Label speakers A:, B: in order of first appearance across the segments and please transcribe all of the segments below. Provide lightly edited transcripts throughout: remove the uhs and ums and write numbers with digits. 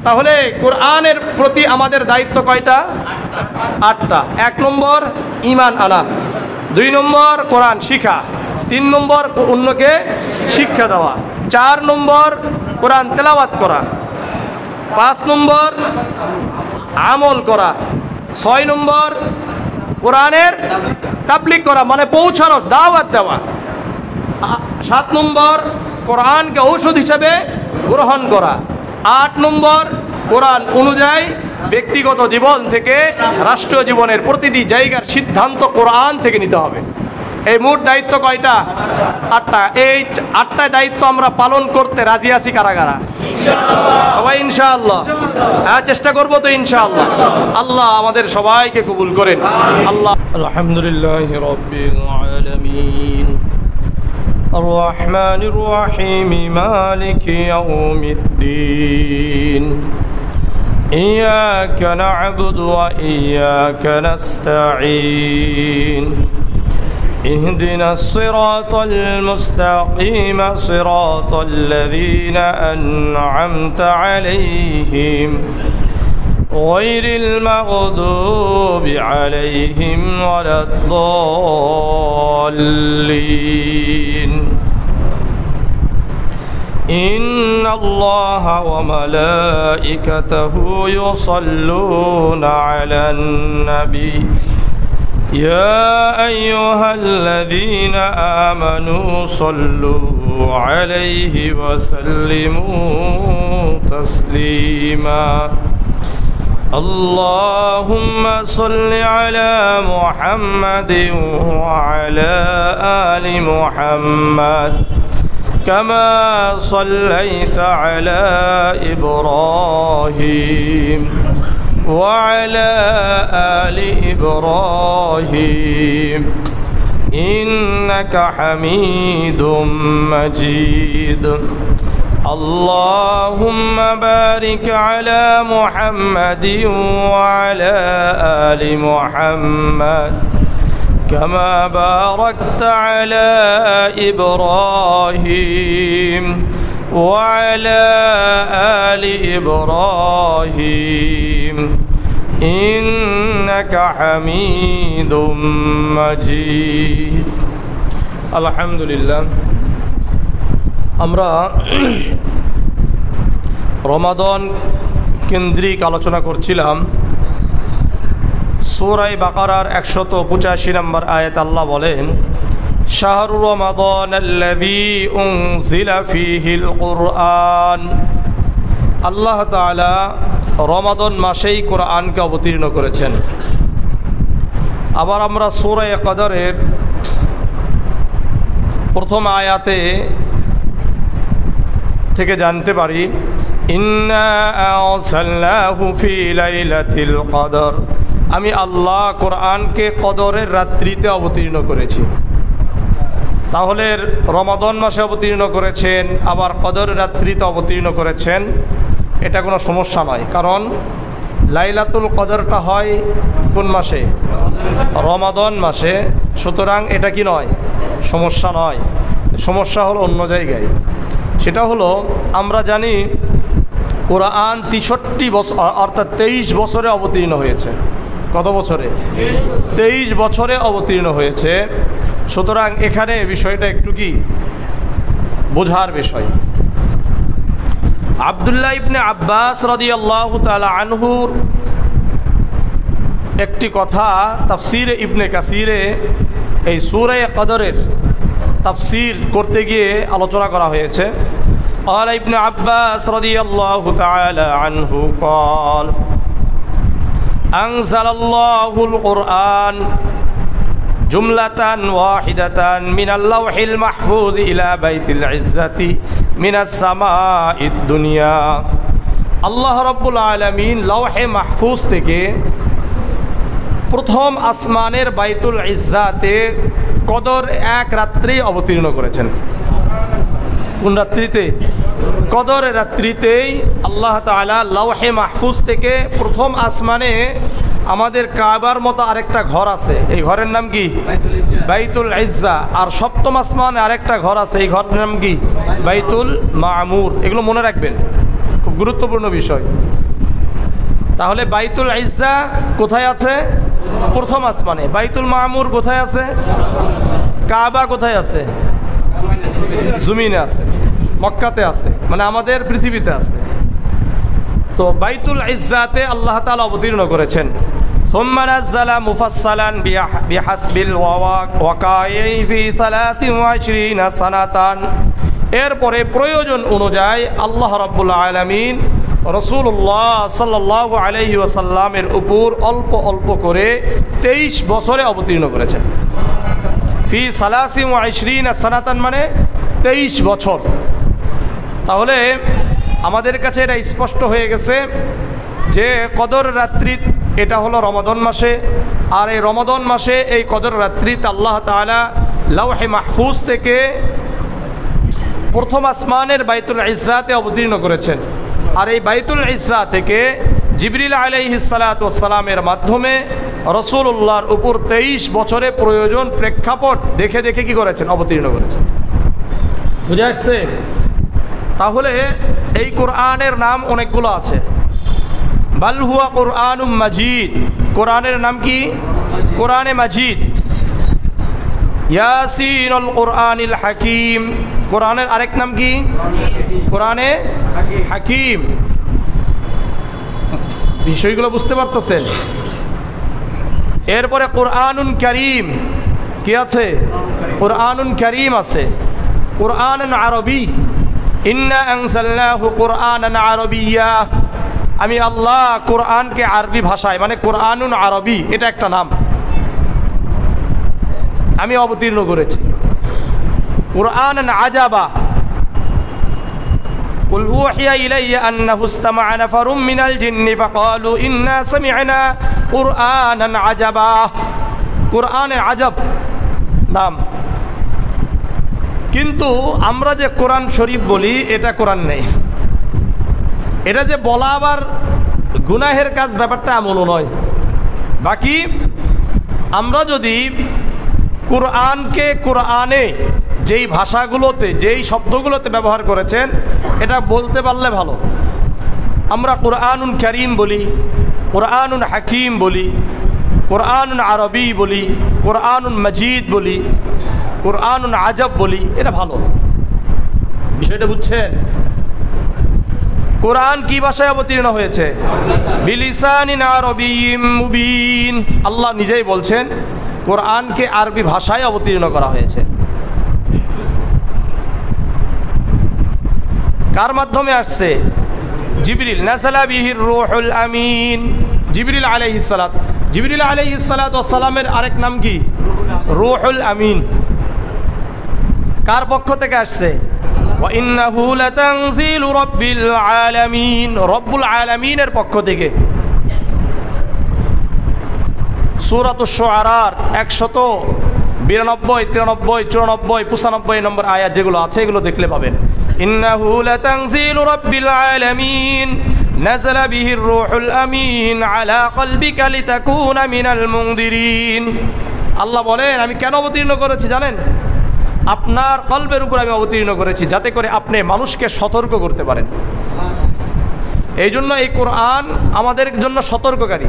A: তাহলে কোরআনের প্রতি আমাদের দায়িত্ব কয়টা? 8টা। 1 নম্বর ঈমান আনা, 2 নম্বর কোরআন শিখা, 3 নম্বর অন্যকে শিক্ষা দেওয়া, 4 নম্বর কোরআন তেলাওয়াত করা, 5 নম্বর আমল করা, 6 নম্বর কোরআনের তাবলীগ করা মানে পৌঁছানো, দাওয়াত দেওয়া, 7 নম্বর কোরআনকে ঔষধ হিসাবে গ্রহণ করা, 8 নম্বর কোরআন অনুযায়ী ব্যক্তিগত জীবন থেকে রাষ্ট্রীয় জীবনের প্রতিটি জায়গার সিদ্ধান্ত কোরআন থেকে নিতে হবে। এই মোট দায়িত্ব কয়টা? 8টা। এই 8টায় দায়িত্ব আমরা পালন করতে রাজি আছি কারা কারা? সবাই ইনশাআল্লাহ। হ্যাঁ, চেষ্টা করবো তো ইনশাআল্লাহ। আল্লাহ আমাদের সবাইকে কবুল করেন। আল্লাহ। আলহামদুলিল্লাহি রাব্বিল আলামিন الرحمن الرحيم مالك يوم الدين إياك نعبد وإياك نستعين اهدنا الصراط المستقيم صراط الذين أنعمت عليهم غير المغضوب عليهم ولا الضالين إن الله وملائكته يصلون على النبي يا أيها الذين آمنوا صلوا عليه وسلموا تسليما اللهم صل على محمد وعلى آل محمد كما صليت على إبراهيم وعلى آل إبراهيم إنك حميد مجيد اللهم بارك على محمد وعلى آل محمد كما باركت على إبراهيم وعلى آل إبراهيم إنك حميد مجيد الحمد لله আমরা রমাদান কেন্দ্রিক আলোচনা করছিলাম। সূরা বাকারার 185 নম্বর আয়াত আল্লাহ বলেন, শাহরু রমাদানাল্লাযী উনজিলা ফীহিল কুরআন। আল্লাহ তাআলা রমাদান মাসেই কোরআনকে অবতীর্ণ করেছেন। আবার আমরা সূরা কদরের প্রথম আয়াতে থেকে জানতে পারি, ইন্না আরসালনাহু ফি লাইলাতিল কদর। আমি আল্লাহ কোরআনকে কদরের রাত্রিতে অবতীর্ণ করেছি। তাহলে রমাদান মাসে অবতীর্ণ করেছেন, আবার কদরের রাত্রিতে অবতীর্ণ করেছেন, এটা কোনো সমস্যা নয়। কারণ লাইলাতুল কদরটা হয় কোন মাসে? রমাদান মাসে। সুতরাং এটা কি নয়? সমস্যা নয়। সমস্যা হলো অন্য জায়গায়। সেটা হলো, আমরা জানি কোরআন 63 বছর অর্থাৎ 23 বছরে অবতীর্ণ হয়েছে। কত বছরে? 23 বছরে অবতীর্ণ হয়েছে। সুতরাং এখানে বিষয়টা একটু কি বোঝার বিষয়। আব্দুল্লাহ ইবনে আব্বাস রাদিয়াল্লাহু তাআলা আনহুর একটি কথা তাফসিরে ইবনে কাসিরে এই সূরা কদরের তাফসির করতে গিয়ে আলোচনা করা হয়েছে। قال ابن عباس رضي الله تعالى عنه قال أنزل الله القرآن جملة واحدة من اللوح المحفوظ إلى بيت العزة من السماء الدنيا। আল্লাহ রাব্বুল আলামিন লওহে মাহফুজ থেকে প্রথম আসমানের বাইতুল ইজ্জাতে কদর এক রাত্রি অবতীর্ণ করেছেন। কোন রাত্রিতে? কদর রাত্রিতেই আল্লাহ তাআলা লওহে মাহফুজ থেকে প্রথম আসমানে, আমাদের কাবার মতো আরেকটা ঘর আছে, এই ঘরের নাম কি? বাইতুল ইজ্জা। আর সপ্তম আসমানে আরেকটা ঘর আছে, এই ঘরের নাম কি? বাইতুল মামুর। এগুলো মনে রাখবেন, খুব খুব গুরুত্বপূর্ণ বিষয়। তাহলে বাইতুল ইজ্জা কোথায় আছে? প্রথম আসমানে। বাইতুল মামুর কোথায় আছে? কাবা কোথায় আছে? জমিনে আছে, মক্কাতে আছে, মানে আমাদের পৃথিবীতে আছে। তো বাইতুল ইজ্জাতে আল্লাহ তাআলা অবতীর্ণ করেছেন। সুম্মা নাযালা মুফাসসালান বিহাসবিল ওয়াকাই ফি 23 সানাতান। এরপরে প্রয়োজন অনুযায়ী আল্লাহ রাব্বুল আলামিন রাসূলুল্লাহ সাল্লাল্লাহু আলাইহি ওয়াসাল্লামের উপর অল্প অল্প করে 23 বছরে অবতীর্ণ করেছেন। ফি 23 সানাতান মানে 23 বছর। তাহলে আমাদের কাছে এটা স্পষ্ট হয়ে গেছে যে কদর রাত্রি এটা হলো রমাদান মাসে, আর এই রমাদান মাসে এই কদর রাত্রিতে আল্লাহ তাআলা লাওহে মাহফুজ থেকে প্রথম আসমানের বাইতুল ইজ্জাতে অবতীর্ণ করেছেন। আর এই বাইতুল ইজ্জা থেকে জিবরিল আলাইহিস সালাতু ওয়াস সালামের মাধ্যমে রাসূলুল্লাহর উপর 23 বছরে প্রয়োজন প্রেক্ষাপট দেখে দেখে কি করেছেন? অবতীর্ণ করেছেন। বুঝে আসছে? তাহলে এই কোরআনের নাম অনেকগুলো আছে। বাল হুয়া কোরআনুম মাজিদ, কোরআনের নাম কি? কোরআনে মাজিদ। ইয়াসিনুল কোরআনিল হাকিম, কোরআনের আরেক নাম কি? কোরআনে হাকিম। বিষয়গুলো বুঝতে পারতেছেন? এরপরে কোরআনুন কারীম কি আছে? কোরআনুন কারীম আছে। কোরআনুন আরবি, ইন্না আনজালনাহু কোরআনান আরবিয়্যা, আমি আল্লাহ কোরআনকে আরবি ভাষায় মানে কোরআনুন আরবি এটা একটা নাম আমি অবতীর্ণ করেছি। কোরআনান আজাবা, কুল উহিয়া ইলাইয়া আন্নাহু ইসতামা'a নাফারুম মিনাল জিন্নি ফাকালু ইন্না সামি'না কুরআনান আজাবা, কোরআনে আজাব নাম। কিন্তু আমরা যে কোরআন শরীফ বলি এটা কোরআন নেই। এটা যে বলা আবার গুনাহের কাজ ব্যাপারটা এমনও নয়। বাকি আমরা যদি কোরআনকে কোরআনে যেই ভাষাগুলোতে যেই শব্দগুলোতে ব্যবহার করেছেন এটা বলতে পারলে ভালো। আমরা কোরআনুন কারীম বলি, কোরআনুন হাকিম বলি, কোরআনুন আরবি বলি, কোরআনুন মাজিদ বলি, কোরআনুন আজব বলি, এটা ভালো। বিষয়টা বুঝছেন? কোরআন কি ভাষায় অবতীর্ণ হয়েছে? বিলিসানিন আরবিয়্যিম মুবিন, আল্লাহ নিজেই বলছেন কোরআনকে আরবি ভাষায় অবতীর্ণ করা হয়েছে। কার মাধ্যমে আসছে? জিবরিল, নাযালা বিহির রূহুল আমিন, জিবরিল আলাইহিস সালাত। জিবরিল আলাইহিস সালাতু ওয়াস সালামের আরেক নাম কি? রূহুল আমিন। কার পক্ষ থেকে আসছে? ওয়া ইন্নাহু লাতানজিলু রাব্বিল আলামিন, রব্বুল আলামিনের পক্ষ থেকে। সূরাতুশ শুআরার 192, 93, 94, 95 নম্বর আয়াত যেগুলো আছে এগুলো দেখলে পাবেন। ইন্নাহু লাতানজিলু রাব্বিল আলামিন নাযালা বিহির রূহুল আমিন আলা কলবিকা লিতাকুনা মিনাল মুনদিরিন। আল্লাহ বলেন আমি কেন অবতীর্ণ করেছি জানেন? আপনার কলবের উপর আমি অবতীর্ণ করেছি যাতে করে আপনি মানুষকে সতর্ক করতে পারেন। এই জন্য এই কোরআন আমাদের জন্য সতর্ককারী।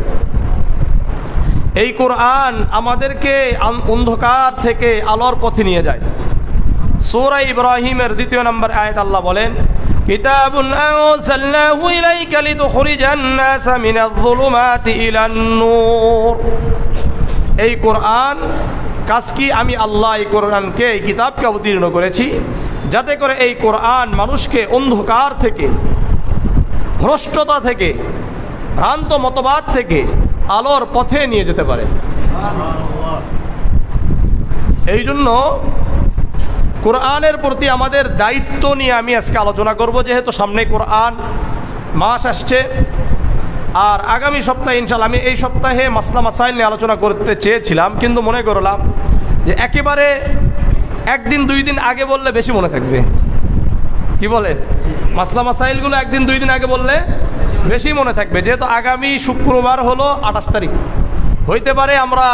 A: এই কোরআন আমাদেরকে অন্ধকার থেকে আলোর পথে নিয়ে যায়। সূরা ইব্রাহিমের 2 নম্বর আয়াত আল্লাহ বলেন কিতাবুন আনজালনাহু ইলাইকা লিতুখরিজান নাসা মিনাজ-যুলুমাতি ইলান নূর। এই কোরআন কাজ কি? আমি আল্লাহ এই কোরআনকে, এই কিতাবকে অবতীর্ণ করেছি যাতে করে এই কোরআন মানুষকে অন্ধকার থেকে, ভ্রষ্টতা থেকে, ভ্রান্ত মতবাদ থেকে আলোর পথে নিয়ে যেতে পারে। এই জন্য কোরআনের প্রতি আমাদের দায়িত্ব নিয়ে আমি আজকে আলোচনা করব, যেহেতু সামনে কোরআন মাস আসছে। আর আগামী সপ্তাহে ইনশাআল্লাহ, আমি এই সপ্তাহে মাসলা মাসাইল নিয়ে আলোচনা করতে চেয়েছিলাম, কিন্তু মনে করলাম যে একেবারে একদিন 2 দিন আগে বললে বেশি মনে থাকবে। কি বলেন? মাসলা মাসাইলগুলো একদিন 2 দিন আগে বললে বেশি মনে থাকবে। যেহেতু আগামী শুক্রবার হলো 28 তারিখ, হইতে পারে আমরা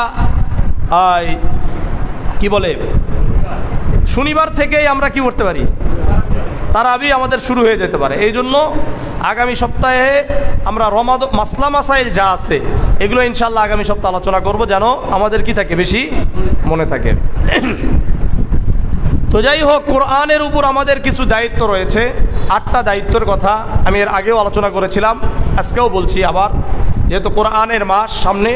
A: কি বলে শনিবার থেকেই আমরা কি করতে পারি, তারাবি আমাদের শুরু হয়ে যেতে পারে। এই জন্য আগামী সপ্তাহে আমরা মাসলা মাসাইল যা আছে এগুলো ইনশাল্লাহ আগামী সপ্তাহে আলোচনা করব, যেন আমাদের কি থাকে, বেশি মনে থাকে। তো যাই হোক, কোরআনের উপর আমাদের কিছু দায়িত্ব রয়েছে। 8টা দায়িত্বের কথা আমি এর আগেও আলোচনা করেছিলাম, আজকেও বলছি আবার, যেহেতু কোরআনের মাস সামনে।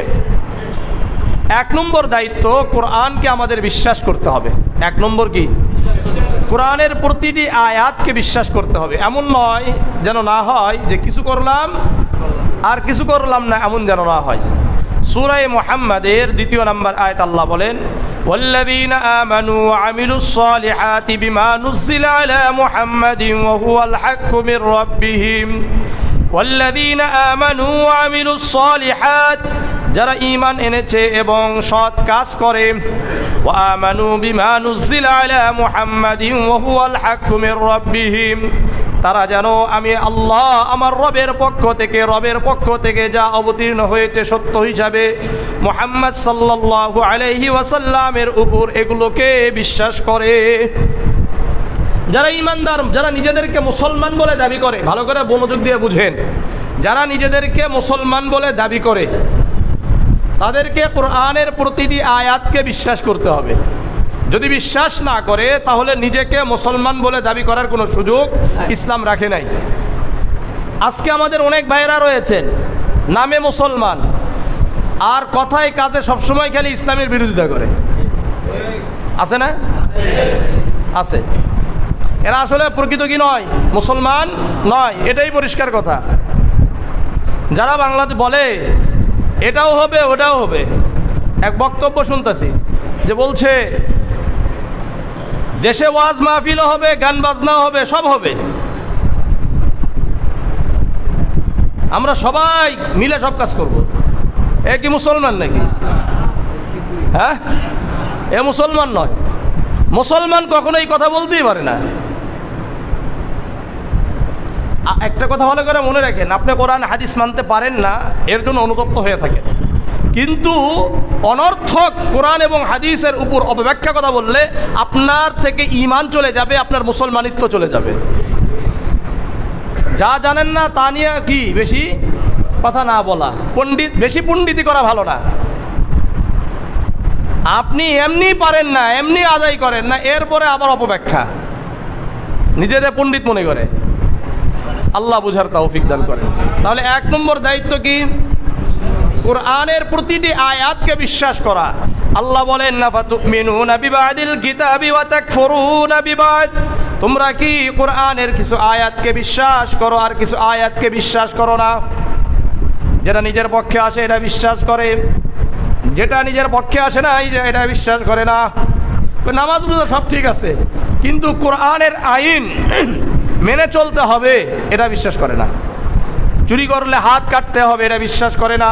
A: 1 নম্বর দায়িত্ব, কোরআনকে আমাদের বিশ্বাস করতে হবে। 1 নম্বর কি? কোরআনের প্রতিটি আয়াতকে বিশ্বাস করতে হবে। এমন নয় যেন না হয় যে কিছু করলাম আর কিছু করলাম না, এমন যেন না হয়। সূরা মুহাম্মাদের 2 নম্বর আয়াত আল্লাহ বলেন, ওয়াল্লাযীনা আমানু ওয়া আমিলুস সালিহাতি বিমা নুযিলা আলা মুহাম্মাদিন ওয়া হুয়াল হাক্কু মির রাব্বিহিম। ওয়াল্লাযীনা আমানু ওয়া আমিলুস সালিহাত, যারা ঈমান এনেছে এবং সৎ কাজ করে, ওয়া আমানু বিমা নুযিলা আলা মুহাম্মাদিন ওয়া হুয়াল হাক্কু মির রাব্বিহিম, তারা যেন আমি আল্লাহ আমার রবের পক্ষ থেকে যা অবতীর্ণ হয়েছে সত্য হিসাবে মুহাম্মদ সাল্লাল্লাহু আলাইহি ওয়াসাল্লামের উপর, এগুলোকে বিশ্বাস করে। যারা ঈমানদার, যারা নিজেদেরকে মুসলমান বলে দাবি করে, ভালো করে মনোযোগ দিয়ে বুঝেন, যারা নিজেদেরকে মুসলমান বলে দাবি করে তাদেরকে কোরআনের প্রতিটি আয়াতকে বিশ্বাস করতে হবে। যদি বিশ্বাস না করে তাহলে নিজেকে মুসলমান বলে দাবি করার কোনো সুযোগ ইসলাম রাখে নাই। আজকে আমাদের অনেক ভাইয়েরা রয়েছেন নামে মুসলমান, আর কথায় কাজে সবসময় খালি ইসলামের বিরোধিতা করে। আছে না? আছে। এরা আসলে প্রকৃত কি নয়, মুসলমান নয়, এটাই পরিষ্কার কথা। যারা বাংলাতে বলে এটাও হবে ওটাও হবে, এক বক্তব্য শুনতেছি যে বলছে দেশে ওয়াজ মাহফিলও হবে, গান বাজনাও হবে, সব হবে, আমরা সবাই মিলে সব কাজ করব। এ কি মুসলমান নাকি? হ্যাঁ, এ মুসলমান নয়। মুসলমান কখনো এই কথা বলতেই পারে না। একটা কথা ভালো করে মনে রাখেন, আপনি কোরআন হাদিস মানতে পারেন না, এর জন্য অনুতপ্ত হয়ে থাকেন, কিন্তু অনর্থক কোরআন এবং হাদিসের উপর অপব্যাখ্যা কথা বললে আপনার থেকে ঈমান চলে যাবে, আপনার মুসলমানিত্ব চলে যাবে। যা জানেন না তা নিয়ে কি বেশি কথা না বলা, বেশি পণ্ডিতি করা ভালো না। আপনি এমনি পারেন না, এমনি আদায় করেন না, এরপরে আবার অপব্যাখ্যা, নিজেদের পণ্ডিত মনে করে। আল্লাহ বুঝার তৌফিক দান করেন। তাহলে 1 নম্বর দায়িত্ব কি? কোরআনের প্রতিটি আয়াতকে বিশ্বাস করা। আল্লাহ বলেন, নাফাতুমিনুনা বিবাদিল কিতাবি ওয়া তাকফুরুনা বিবাদ, তোমরা কি কোরআনের কিছু আয়াতকে বিশ্বাস করো আর কিছু আয়াতকে বিশ্বাস করো না। যেটা নিজের পক্ষে আসে এটা বিশ্বাস করে, যেটা নিজের পক্ষে আসে না এটা বিশ্বাস করে না। নামাজ রোজা সব ঠিক আছে, কিন্তু কোরআনের আইন মেনে চলতে হবে এটা বিশ্বাস করে না। চুরি করলে হাত কাটতে হবে এটা বিশ্বাস করে না।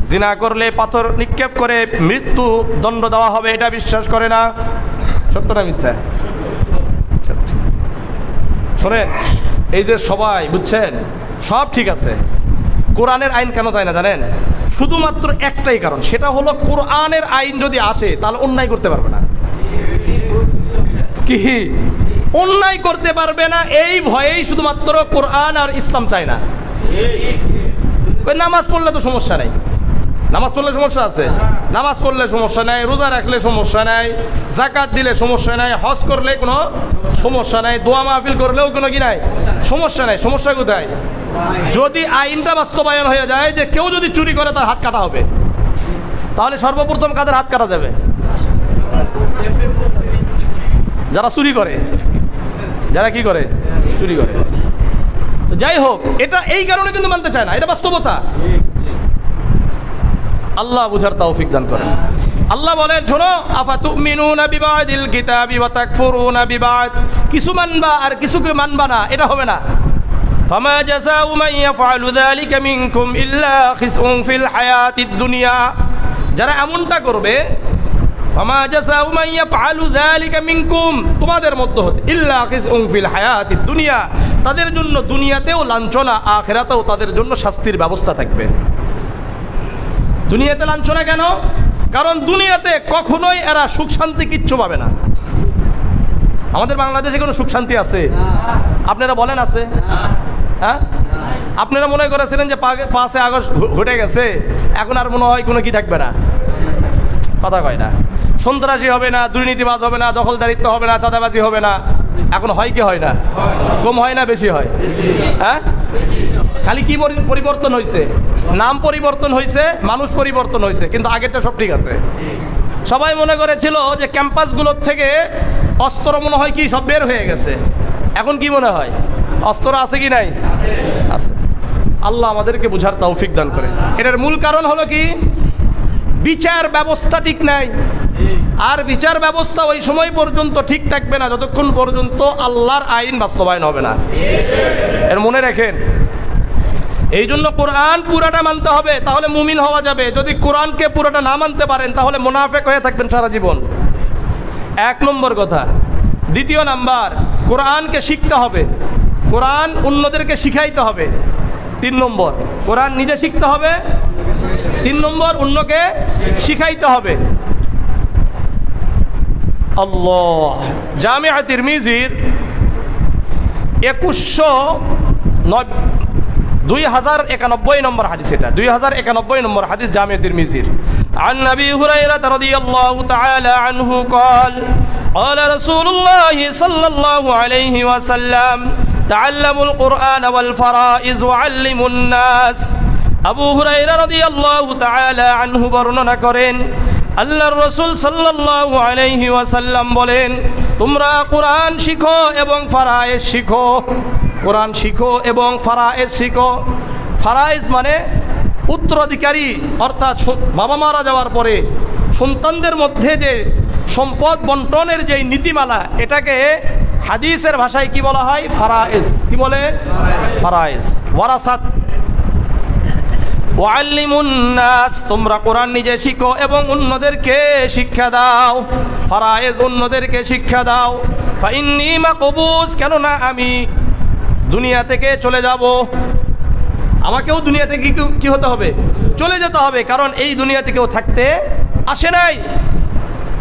A: জিনা করলে পাথর নিক্ষেপ করে মৃত্যু দণ্ড দেওয়া হবে এটা বিশ্বাস করে না। সত্য না মিথ্যা? সত্য। শোনেন, এই যে সবাই বুঝছেন সব ঠিক আছে, কোরআনের আইন কেন চায় না জানেন? শুধুমাত্র একটাই কারণ, সেটা হলো কোরআনের আইন যদি আসে তাহলে অন্যায় করতে পারবে না। কি অন্যায় করতে পারবে না, এই ভয়েই শুধুমাত্র কোরআন আর ইসলাম চায় না। নামাজ পড়লে তো সমস্যা নেই, নামাজ পড়লে সমস্যা আছে? নামাজ পড়লে সমস্যা নাই, রোজা রাখলে সমস্যা নাই, যাকাত দিলে সমস্যা নাই, হজ করলে কোনো সমস্যা নাই, দোয়া মাহফিল করলেও কোনো কি নাই, সমস্যা নাই। সমস্যা কোথায়? যদি আইনটা বাস্তবায়ন হয়ে যায় যে কেউ যদি চুরি করে তার হাত কাটা হবে, তাহলে সর্বপ্রথম কাদের হাত কাটা যাবে? যারা চুরি করে, যারা কি করে, চুরি করে। তো যাই হোক, এটা এই কারণে কিন্তু মানতে চায় না, এটা বাস্তবতা। আল্লাহ বুঝার তৌফিক দান করেন। আল্লাহ বলেন, শোনো, আফাতুমিনুনা বিবাদিল কিতাবি ওয়া তাকফুরুনা বিবাদ, কিছু মানবা আর কিছুকে মানবা না, এটা হবে না। ফামা জাযাউ মান ইয়াফআলু যালিকা মিনকুম ইল্লা খিসউন ফিল হায়াতিদ দুনিয়া, যারা এমনটা করবে, ফামা জাযাউ মান ইয়াফআলু যালিকা মিনকুম, তোমাদের মধ্য হতে, ইল্লা খিসউন ফিল হায়াতিদ দুনিয়া, তাদের জন্য দুনিয়াতেও লাঞ্ছনা, আখিরাতেও তাদের জন্য শাস্তির ব্যবস্থা থাকবে। দুনিয়াতে লাঞ্ছনা কেন? কারণ দুনিয়াতে কখনোই এরা সুখ শান্তি কিচ্ছু পাবে না। আমাদের বাংলাদেশে কোনো সুখ শান্তি আছে? আপনারা বলেন আছে? হ্যাঁ, আপনারা মনে করেছিলেন যে 5 আগস্ট ঘটে গেছে, এখন আর মনে হয় কোনো কি থাকবে না, কথা কয় না, সন্ত্রাসী হবে না, দুর্নীতিবাজ হবে না, দখলদারিত্ব হবে না, চাঁদাবাজি হবে না। এখন হয় কি হয় না? কম হয় না বেশি হয়? হ্যাঁ, খালি কি পরিবর্তন হয়েছে? নাম পরিবর্তন হয়েছে, মানুষ পরিবর্তন হয়েছে, কিন্তু আগেরটা সব ঠিক আছে। সবাই মনে করেছিল যে ক্যাম্পাসগুলোর থেকে অস্ত্র মনে হয় কি সব বের হয়ে গেছে। এখন কি মনে হয় অস্ত্র আছে কি নাই? আছে। আল্লাহ আমাদেরকে বুঝার তৌফিক দান করে। এটার মূল কারণ হলো কি? বিচার ব্যবস্থা ঠিক নাই। আর বিচার ব্যবস্থা ওই সময় পর্যন্ত ঠিক থাকবে না যতক্ষণ পর্যন্ত আল্লাহর আইন বাস্তবায়ন হবে না। এর মনে রাখেন। এই জন্য কোরআন পুরাটা মানতে হবে, তাহলে মুমিন হওয়া যাবে। যদি কোরআনকে পুরাটা না মানতে পারেন তাহলে মুনাফিক হয়ে থাকবেন সারা জীবন। 1 নম্বর কথা। 2 নাম্বার, কোরআনকে শিখতে হবে, কোরআন অন্যদেরকে শিখাইতে হবে। 3 নম্বর, কোরআন নিজে শিখতে হবে। 3 নম্বর, অন্যকে শিখাইতে হবে। আল্লাহ, জামিয়া তিরমিজির 2091 নম্বর হাদিস, এটা 2091 নম্বর হাদিস জামিয়া তিরমিজির। عن أبي هريرة رضي الله تعالى عنه قال قال رسول الله صلى الله عليه وسلم تعلموا القرآن والفرائض وعلموا الناس। আবু হুরায়রা রাদিয়াল্লাহু তাআলা আনহু বর্ণনা করেন, আল্লাহর রাসূল সাল্লাল্লাহু আলাইহি ওয়াসাল্লাম বলেন, তোমরা কোরআন শিখো এবং ফারায়েজ শিখো। কোরআন শিখো এবং ফারায়েজ শিখো। ফারায়েজ মানে উত্তরাধিকারী, অর্থাৎ বাবা মারা যাওয়ার পরে সন্তানদের মধ্যে যে সম্পদ বন্টনের যে নীতিমালা, এটাকে হাদিসের ভাষায় কি বলা হয়? ফারায়েজ। কি বলে? ফারায়েজ। ওয়ারাসাত। ওয়াল্লিমুন নাস, তোমরা কোরআন নিজে শিখো এবং অন্যদেরকে শিক্ষা দাও। ফারায়েজ, অন্যদেরকে শিক্ষা দাও। ফাইন্নী মাকবুজ, কেননা আমি দুনিয়া থেকে চলে যাব। আমাকেও দুনিয়া থেকে কি হতে হবে? চলে যেতে হবে, কারণ এই দুনিয়াতে কেউ থাকতে আসে নাই।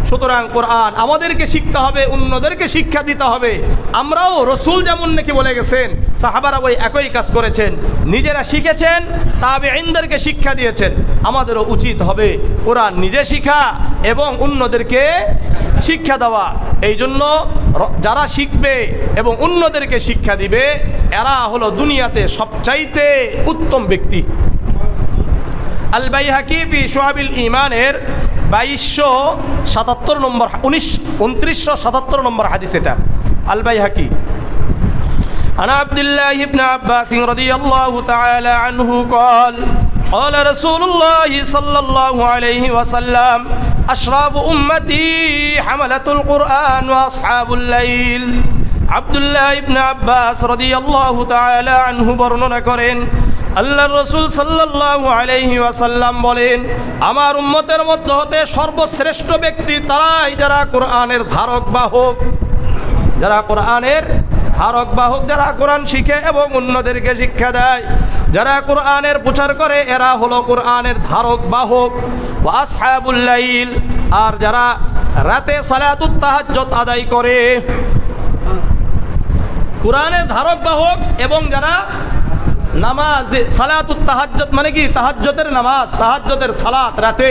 A: সুতরাং কোরআন আমাদেরকে শিখতে হবে, অন্যদেরকে শিক্ষা দিতে হবে। আমরাও রসুল যেমন নাকি বলে গেছেন, সাহাবারা ওই একই কাজ করেছেন, নিজেরা শিখেছেন, তাবেঈনদেরকে শিক্ষা দিয়েছেন। আমাদেরও উচিত হবে কোরআন নিজে শিখা এবং অন্যদেরকে শিক্ষা দেওয়া। এই জন্য যারা শিখবে এবং অন্যদেরকে শিক্ষা দিবে, এরা হলো দুনিয়াতে সবচাইতে উত্তম ব্যক্তি। আল বাইহাকি ফি শুআবিল ঈমানের 2277 নম্বর 2977 নম্বর হাদিস এটা। আল বাইহাকি। আনা আব্দুল্লাহ ইবনে আব্বাস রাদিয়াল্লাহু তাআলা আনহু قال قال رسول الله صلى الله عليه وسلم أشراف أمتي حملة القرآن وأصحاب الليل। আব্দুল্লাহ ইবনে আব্বাস রাদিয়াল্লাহু তাআলা আনহু বর্ণনা করেন, আল্লাহর রাসূল সাল্লাল্লাহু আলাইহি ওয়াসাল্লাম বলেন, আমার উম্মতের মধ্যে হতে সর্বশ্রেষ্ঠ ব্যক্তি তারাই যারা কোরআনের ধারক বাহক। যারা কোরআনের ধারক বাহক, যারা কোরআন শিখে এবং অন্যদেরকে শিক্ষা দেয়, যারা কোরআনের প্রচার করে, এরা হলো কোরআনের ধারক বাহক। ওয়া আসহাবুল লাইল, আর যারা রাতে সালাতুত তাহাজ্জুদ আদায় করে। কোরআনের ধারক বাহক এবং যারা নামাজ সালাতুত তাহাজ্জুদ মানে কি? তাহাজ্জুদের নামাজ, তাহাজ্জুদের সালাত, রাতে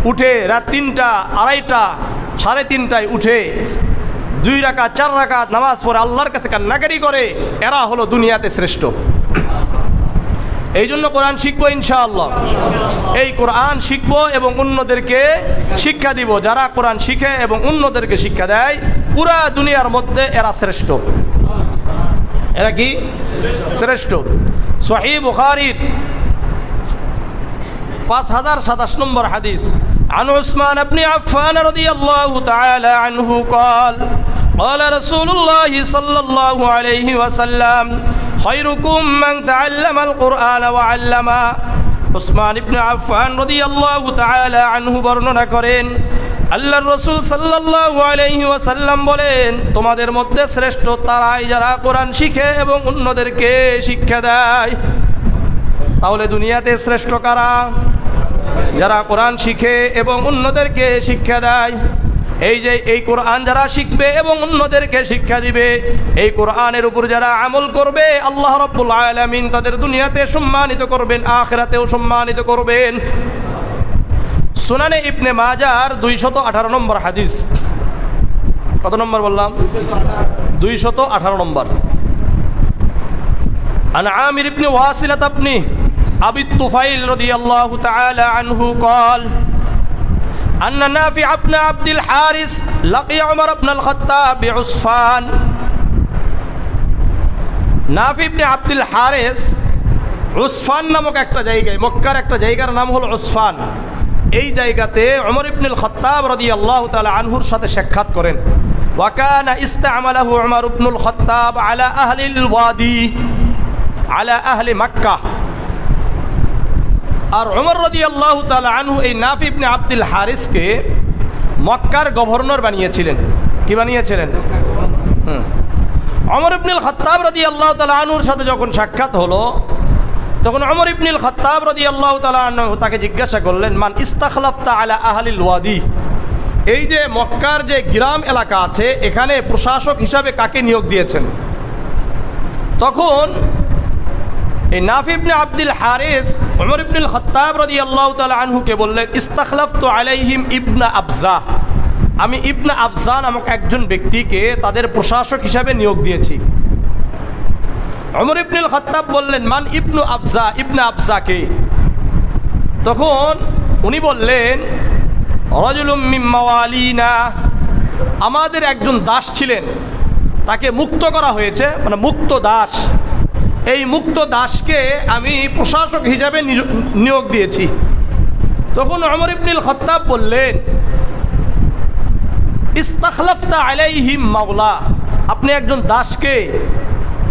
A: উঠে রাত 3টা, 2:30, 3:30টায় উঠে 2 রাকাত 4 রাকাত নামাজ পড়ে আল্লাহর কাছে কান্নাকারি করে, এরা হলো দুনিয়াতে শ্রেষ্ঠ। এই জন্য কোরআন শিখবো ইনশাআল্লাহ। এই কোরআন শিখবো এবং অন্যদেরকে শিক্ষা দিব। যারা কোরআন শিখে এবং অন্যদেরকে শিক্ষা দেয়, পুরা দুনিয়ার মধ্যে এরা শ্রেষ্ঠ। এরা কি? শ্রেষ্ঠ। সহিহ বুখারীর 5027 নম্বর হাদিস। عن عثمان بن عفان رضي الله تعالى عنه قال قال رسول الله صلى الله عليه وسلم خيركم من تعلم القرآن وعلمه। উসমান ইবনে আফফান রাদিয়াল্লাহু তাআলা আনহু বর্ণনা করেন, আল্লাহর রাসূল সাল্লাল্লাহু আলাইহি ওয়াসাল্লাম বলেন, তোমাদের মধ্যে শ্রেষ্ঠ তারাই যারা কোরআন শিখে এবং অন্যদেরকে শিক্ষা দেয়। তাহলে দুনিয়াতে শ্রেষ্ঠ কারা? যারা কোরআন শিখে এবং অন্যদেরকে শিক্ষা দেয়। এই যে এই কোরআন যারা শিখবে এবং অন্যদেরকে শিক্ষা দিবে, এই কোরআনের উপর যারা আমল করবে, আল্লাহ রাব্বুল আলামিন তাদের দুনিয়াতে সম্মানিত করবেন, আখিরাতেও সম্মানিত করবেন। সুনানে ইবনে মাজার 218 নম্বর হাদিস। কত নম্বর বললাম? 218 নম্বর। আন আমির ইবনে ওয়াসিলা ইবনে আবি তুফাইল রাদিয়াল্লাহু তাআলা আনহু قال أن نافع بن عبد الحارث لقي عمر بن الخطاب بعصفان। নাফি ইবনে আব্দুল হারিস উসফান নামক একটা জায়গায়, মক্কার একটা জায়গার নাম হলো উসফান, এই জায়গাতে ওমর ইবনুল খাত্তাব রাদিয়াল্লাহু তাআলা আনহুর সাথে সাক্ষাৎ করেন। ওয়া কানা ইস্তা'মালাহু ওমর ইবনুল খাত্তাব আলা আহলিল ওয়াদি আলা আহলি মক্কা। আর ওমর রাদিয়াল্লাহু তাআলা আনহু এই নাফি ইবনে আব্দুল হারিসকে মক্কার গভর্নর বানিয়েছিলেন। কি বানিয়েছিলেন? ওমর ইবনুল খাত্তাব রাদিয়াল্লাহু তাআলা আনহুর সাথে যখন সাক্ষাৎ হলো, তখন ওমর ইবনুল খাত্তাব রাদিয়াল্লাহু তাআলা আনহু তাকে জিজ্ঞাসা করলেন, মান ইস্তাখলাফতা আলা আহলিল ওয়াদি, এই যে মক্কার যে গ্রাম এলাকা আছে এখানে প্রশাসক হিসাবে কাকে নিয়োগ দিয়েছেন? তখন এই নাফি ইবনে আব্দুল হারিস ওমর ইবনুল খাত্তাব রাদিয়াল্লাহু তাআলা আনহুকে বললেন, ইস্তাখলাফতু আলাইহিম ইবনা আবজা, আমি ইবনা আবজা নামক একজন ব্যক্তিকে তাদের প্রশাসক হিসাবে নিয়োগ দিয়েছি। ওমর ইবনুল খাত্তাব বললেন, মান ইবনু আবজা, ইবনা আবজাকে? তখন উনি বললেন, রাজুলুম মিন মাওয়ালিনা, আমাদের একজন দাস ছিলেন, তাকে মুক্ত করা হয়েছে, মানে মুক্ত দাস, এই মুক্ত দাসকে আমি প্রশাসক হিসাবে নিয়োগ দিয়েছি। তখন ওমর ইবনুল খাত্তাব বললেন, ইস্তাখলাফতা আলাইহিম মাওলা, আপনি একজন দাসকে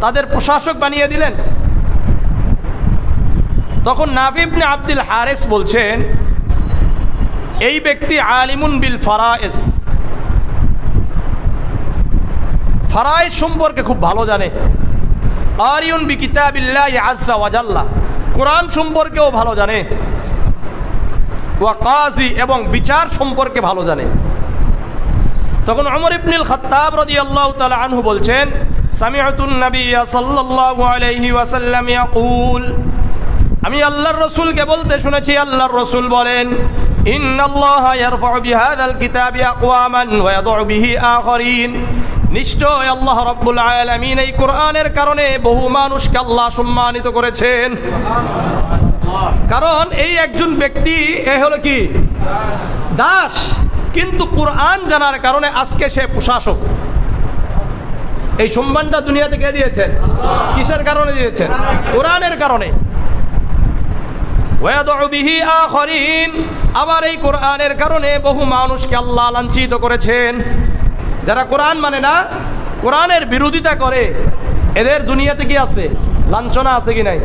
A: তাদের প্রশাসক বানিয়ে দিলেন। তখন নাফি ইবনে আব্দুল হারিস বলছেন, এই ব্যক্তি আলিমুন বিল ফারায়েজ, ফারায়েজ সম্পর্কে খুব ভালো জানে, কারিউন বি কিতাবিল্লাহি আযজা ওয়া জাল্লা, কোরআন সম্পর্কেও ভালো জানে, ওয়া কাজী, এবং বিচার সম্পর্কে ভালো জানে। তখন ওমর ইবনুল খাত্তাব রাদিয়াল্লাহু তাআলা আনহু বলছেন, সামিআতুন নাবিয়্য সাল্লাল্লাহু আলাইহি ওয়াসাল্লাম ইয়াকুল, আমি আল্লাহর রাসূলকে বলতে শুনেছি, আল্লাহর রাসূল বলেন, ইন্নাল্লাহা ইয়ারফাউ বিহাযাল কিতাবি আকওয়ামান ওয়া ইয়াদউ বিহি আখারিন, নিশ্চয় আল্লাহ রাব্বুল আলামিন এই কোরআনের কারণে বহু মানুষকে আল্লাহ সম্মানিত করেছেন। কারণ এই একজন ব্যক্তি এ হলো কি? দাস, কিন্তু কোরআন জানার কারণে আজকে সে প্রশাসক। এই সম্মানটা দুনিয়াতে কে দিয়েছেন? কিসের কারণে দিয়েছেন? কোরআনের কারণে। ওয়ায়াদউ বিহি আখারিন, আবার এই কোরআনের কারণে বহু মানুষকে আল্লাহ লাঞ্ছিত করেছেন। যারা কোরআন মানে না, কোরআনের বিরোধিতা করে, এদের দুনিয়াতে কি আছে? লাঞ্ছনা আছে কি নাই?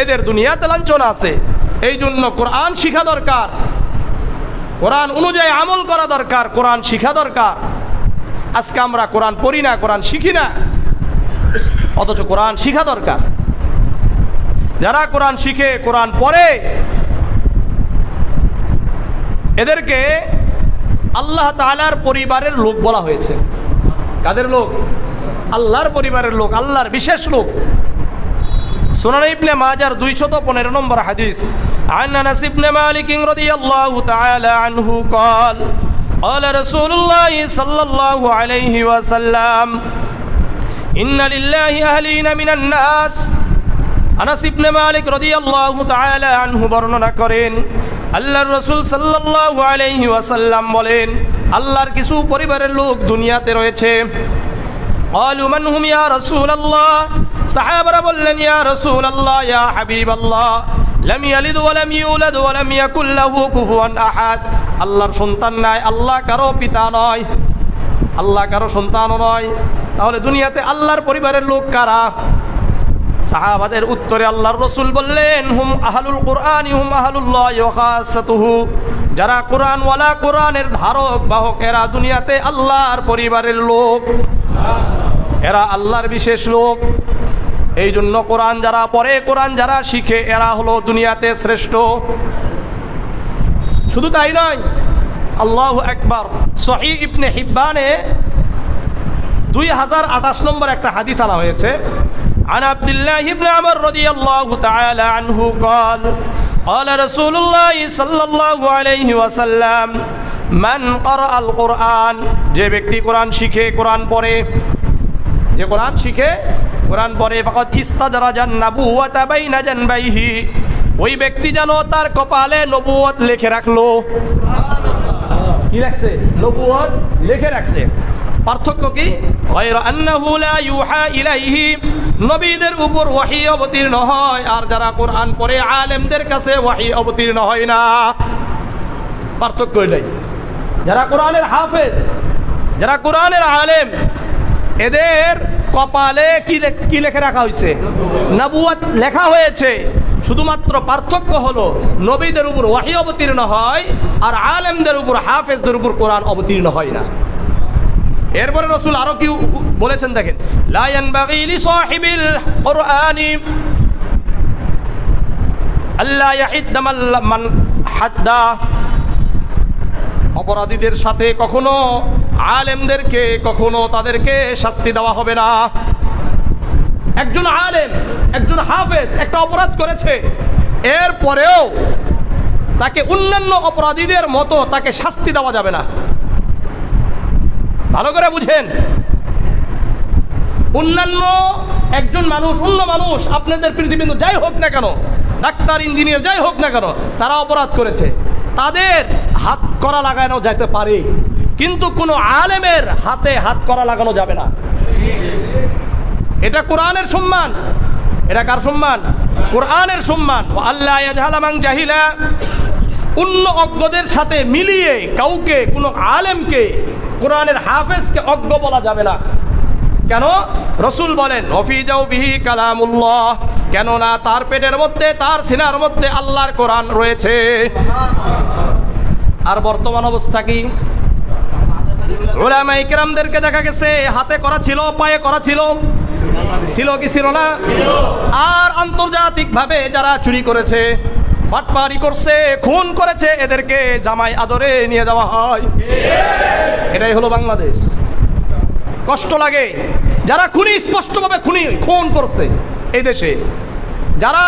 A: এদের দুনিয়াতে লাঞ্ছনা আছে। এই জন্য কোরআন শিখা দরকার, কোরআন অনুযায়ী আমল করা দরকার, কোরআন শিখা দরকার। আজকে আমরা কোরআন পড়ি না, কোরআন শিখি না, অথচ কোরআন শিখা দরকার। যারা কোরআন শিখে, কোরআন পড়ে, এদেরকে আল্লাহ তাআলার পরিবারের লোক বলা হয়েছে। কাদের লোক? আল্লাহর পরিবারের লোক, আল্লাহর বিশেষ লোক। সুনান ইবনে মাজার 215 নম্বর হাদিস। আন আনাস ইবনে মালিক রাদিয়াল্লাহু তাআলা আনহু قال قال رسول الله صلى الله عليه وسلم إن لله أهلين من الناس। আনাস ইবনে মালিক রাদিয়াল্লাহু তাআলা আনহু বর্ণনা করেন, আল্লাহর রাসূল সাল্লাল্লাহু আলাইহি ওয়াসাল্লাম বলেন, আল্লাহর কিছু পরিবারের লোক দুনিয়াতে রয়েছে। ক্বালু মান হুম ইয়া রাসূলুল্লাহ, সাহাবারা বললেন, ইয়া রাসূলুল্লাহ, ইয়া হাবিবাল্লাহ, লাম ইয়ালিদ ওয়া লাম ইউলাদ ওয়া লাম ইয়াকুল লাহু কুফুয়ান আহাদ, আল্লাহর সন্তান নাই, আল্লাহ কারো পিতা নয়, আল্লাহ কারো সন্তানও নয়। তাহলে দুনিয়াতে আল্লাহর পরিবারের লোক কারা? সাহাবাদের উত্তরে আল্লাহর রাসূল বললেন, হুম আহলুল কুরআনি হুম আহলুল্লাহ ওয়া খাসাতুহু, যারা কোরআন ওয়ালা, কোরআনের ধারক বাহক, এরা দুনিয়াতে আল্লাহর পরিবারের লোক, এরা আল্লাহর বিশেষ লোক। এই জন্য কোরআন যারা পড়ে, কোরআন যারা শিখে, এরা হলো দুনিয়াতে শ্রেষ্ঠ। শুধু তাই নয়, আল্লাহু আকবার। সহিহ ইবনে হিব্বানে 2028 নম্বর একটা হাদিস আনা হয়েছে। عن عبد الله بن عمر رضي الله تعالى عنه قال قال رسول الله صلى الله عليه وسلم من قرأ القرآن যে ব্যক্তি কোরআন শিখে কোরআন পড়ে, যে কোরআন শিখে কোরআন পড়ে, ফাকাদ ইস্তাদরাজান নাবুওয়াতা বাইনা জানবাইহি, ওই ব্যক্তি যেন তার কপালে নবুয়ত লিখে রাখলো। কি রাখছে? নবুয়ত লিখে রাখছে। পার্থক্য কি? গায়রা আন্নাহু লা ইউহা ইলাইহি, নবীদের উপর ওহী অবতীর্ণ হয়, আর যারা কোরআন পড়ে আলেমদের কাছে ওহী অবতীর্ণ হয় না। পার্থক্য এটাই। যারা কোরআনের হাফেজ, যারা কোরআনের আলেম, এদের কপালে কি লিখে রাখা হয়েছে? নবুয়ত লেখা হয়েছে। শুধুমাত্র পার্থক্য হলো নবীদের উপর ওহী অবতীর্ণ হয় আর আলেমদের উপর, হাফেজদের উপর কোরআন অবতীর্ণ হয় না। এরপরে রাসূল আরো কি বলেছেন দেখেন, লা ইয়ানবাগি লিসাহিবিল কুরআনি আল্লা ইয়াহিদ্দা মান হাদ্দা, অপরাধীদের সাথে কখনো আলেমদেরকে, কখনো তাদেরকে শাস্তি দেওয়া হবে না। একজন আলেম, একজন হাফেজ একটা অপরাধ করেছে, এরপরেও তাকে অন্যান্য অপরাধীদের মতো তাকে শাস্তি দেওয়া যাবে না। ভালো করে বুঝেন, অন্যান্য একজন মানুষ, অন্য মানুষ, আপনাদের পৃথিবীতে যাই হোক না কেন, ডাক্তার ইঞ্জিনিয়ার যাই হোক না কেন, তারা অপরাধ করেছে, তাদের হাত করা লাগানো যেতে পারে, কিন্তু কোনো আলেমের হাতে হাত করা লাগানো যাবে না। এটা কোরআনের সম্মান। এটা কার সম্মান? কোরআনের সম্মান। আল্লাহ ইয়াজহালা মান জাহিলা, অন্য অজ্ঞদের সাথে মিলিয়ে কাউকে, কোনো আলেমকে, কোরআনের হাফেজকে অজ্ঞ বলা যাবে না। কেন? রাসূল বলেন ওফি জাওবিহি কালামুল্লাহ, কেননা তার পেটের মধ্যে, তার সিনার মধ্যে আল্লাহর কোরআন রয়েছে। আর বর্তমান অবস্থা কি? উলামায়ে কিরামদেরকে দেখা গেছে হাতে করা ছিল, পায়ে করা ছিল, ছিল কি ছিল না? আর আন্তর্জাতিকভাবে যারা চুরি করেছে, বাটপারি করছে, খুন করেছে, এদেরকে জামাই আদরে নিয়ে যাওয়া হয়। এটাই হলো বাংলাদেশ। কষ্ট লাগে। যারা খুনি, স্পষ্টভাবে খুন করছে এই দেশে, যারা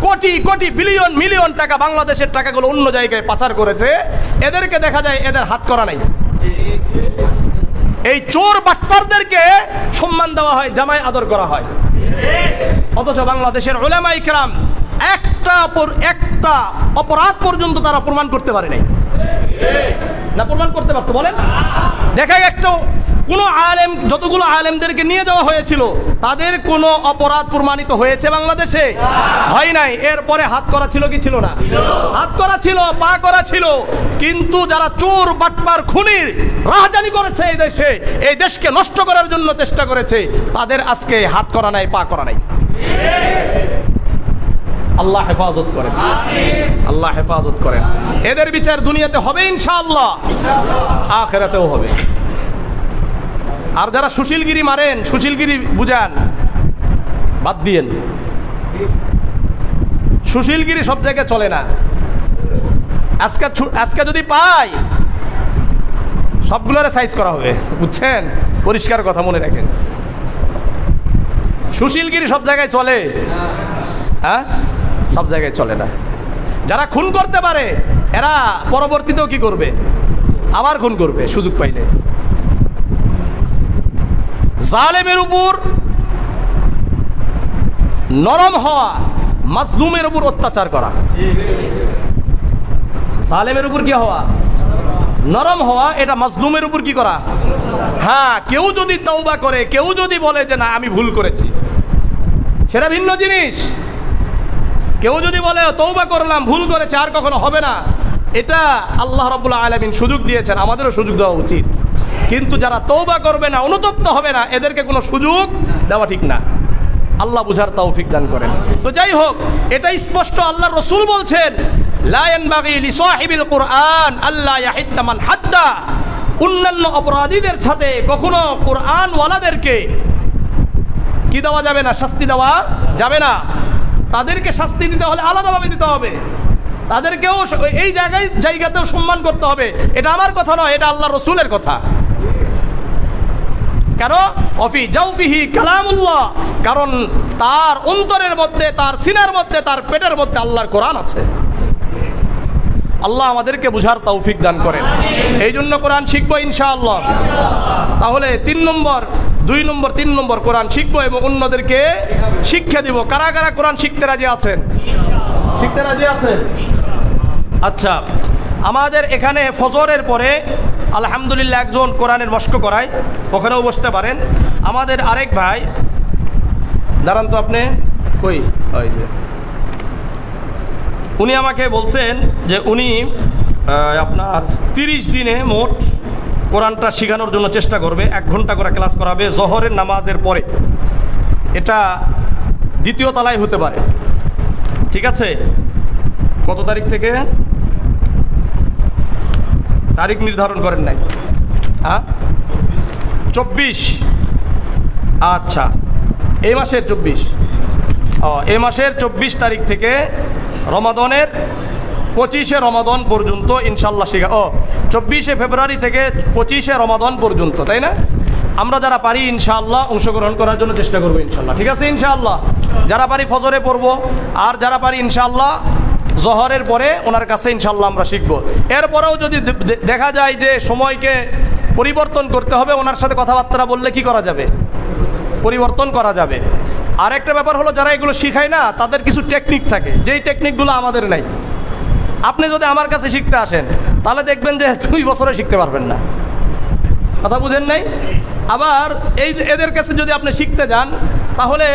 A: কোটি কোটি বিলিয়ন মিলিয়ন টাকা, বাংলাদেশের টাকাগুলো অন্য জায়গায় পাচার করেছে, এদেরকে দেখা যায় এদের হাত করা নাই। এই চোর বাটপারদেরকে সম্মান দেওয়া হয়, জামাই আদর করা হয়। অথচ বাংলাদেশের উলামায়ে কিরাম একটা অপরাধ পর্যন্ত তারা প্রমাণ করতে পারে নাই। না প্রমাণ করতে পারছে? বলেন। দেখা একটা কোনো আলেম, যতগুলো আলেমদেরকে নিয়ে যাওয়া হয়েছিল, তাদের কোনো অপরাধ প্রমাণিত হয়েছে বাংলাদেশে? হয় নাই। এরপরে হাত করা ছিল কি ছিল না? হাত করা ছিল, পা করা ছিল। কিন্তু যারা চোর, বাটপার, খুনির রাজধানী করেছে এই দেশে, এই দেশকে নষ্ট করার জন্য চেষ্টা করেছে, তাদের আজকে হাত করা নাই, পা করা নাই। আল্লাহ হেফাজত করেন, আল্লাহ হেফাজত করেন। এদের বিচার দুনিয়াতে হবে ইনশাআল্লাহ, আখিরাতেও হবে। আর যারা সুশীলগিরি মারেন, সুশীলগিরি বুঝান, বাদ দিয়েন। সুশীলগিরি সব জায়গায় চলে না। আজকে যদি পাই, সবগুলোরে সাইজ করা হবে, বুঝছেন? পরিষ্কার কথা মনে রাখেন। সুশীলগিরি সব জায়গায় চলে? হ্যাঁ, সব জায়গায় চলে না। যারা খুন করতে পারে, এরা পরবর্তীতেও কি করবে? আবার খুন করবে সুযোগ পাইলে। জালেমের উপর নরম হওয়া, মাজলুমের উপর অত্যাচার করা। জালেমের উপর কি হওয়া? নরম হওয়া। এটা মাজলুমের উপর কি করা? হ্যাঁ, কেউ যদি তওবা করে, কেউ যদি বলে যে না আমি ভুল করেছি, সেটা ভিন্ন জিনিস। কেউ যদি বলে তওবা করলাম, ভুল করেছে, আর কখনো হবে না, এটা আল্লাহ রাব্বুল আলামিন সুযোগ দিয়েছেন, আমাদেরও সুযোগ দেওয়া উচিত। কিন্তু যারা তওবা করবে না, অনুতপ্ত হবে না, এদেরকে কোনো সুযোগ দেওয়া ঠিক না। আল্লাহ বুঝার তৌফিক দান করেন। তো যাই হোক, এটা স্পষ্ট আল্লাহর রাসূল বলছেন, লা ইয়ানবাগি লিসাহিবিল কুরআন আল্লা ইয়াহিদ্দা মান হাদ্দা, অন্যান্য অপরাধীদের সাথে কখনো কোরআনওয়ালাদেরকে কি দেওয়া যাবে না? শাস্তি দেওয়া যাবে না। তাদেরকে শাস্তি দিতে হলে আলাদাভাবে দিতে হবে। তাদেরকেও এই জায়গাতেও সম্মান করতে হবে। এটা আমার কথা নয়, এটা আল্লাহ রসুলের কথা। কেন? অফি জাউফিহি কালামুল্লাহ, কারণ তার অন্তরের মধ্যে, তার সিনার মধ্যে, তার পেটের মধ্যে আল্লাহর কোরআন আছে। আল্লাহ আমাদেরকে বুঝার তৌফিক দান করেন। এই জন্য কোরআন শিখবো ইনশাআল্লাহ। তাহলে 3 নম্বর, 2 নম্বর, 3 নম্বর কোরআন শিখবো এবং অন্যদেরকে শিক্ষা দিব। কারা কারা কোরআন শিখতে রাজি আছেন? শিখতে রাজি আছেন? আচ্ছা, আমাদের এখানে ফজরের পরে আলহামদুলিল্লাহ একজন কোরআনের মস্ক করায়, ওখানেও বসতে পারেন। আমাদের আরেক ভাই, দাঁড়ান তো আপনি, কই, ওই যে উনি আমাকে বলছেন যে উনি আপনার 30 দিনে মোট কোরআনটা শেখানোর জন্য চেষ্টা করবে। 1 ঘন্টা করে ক্লাস করাবে জোহরের নামাজের পরে। এটা 2য় তলায় হতে পারে, ঠিক আছে? কত তারিখ থেকে? তারিখ নির্ধারণ করেন নাই? হ্যাঁ, 24। আচ্ছা, এই মাসের 24। এই মাসের 24 তারিখ থেকে রমাদানের 25শে রমাদান পর্যন্ত ইনশাল্লাহ শেখা। 24শে ফেব্রুয়ারি থেকে 25শে রমাদান পর্যন্ত, তাই না? আমরা যারা পারি ইনশাআল্লাহ অংশগ্রহণ করার জন্য চেষ্টা করবো ইনশাআল্লাহ, ঠিক আছে? ইনশাআল্লাহ যারা পারি ফজরে পড়বো, আর যারা পারি ইনশাআল্লাহ জোহরের পরে ওনার কাছে ইনশাআল্লাহ আমরা শিখবো। এরপরেও যদি দেখা যায় যে সময়কে পরিবর্তন করতে হবে, ওনার সাথে কথাবার্তা বললে কি করা যাবে? পরিবর্তন করা যাবে। আর একটা ব্যাপার হলো, যারা এগুলো শিখায় না তাদের কিছু টেকনিক থাকে, যেই টেকনিকগুলো আমাদের নাই। আপনি যদি আমার কাছে শিখতে আসেন তাহলে দেখবেন যে 2 বছরে শিখতে পারবেন না। কথা বুঝেন নাই? আবার এদের কাছে যদি আপনি শিখতে যান তাহলে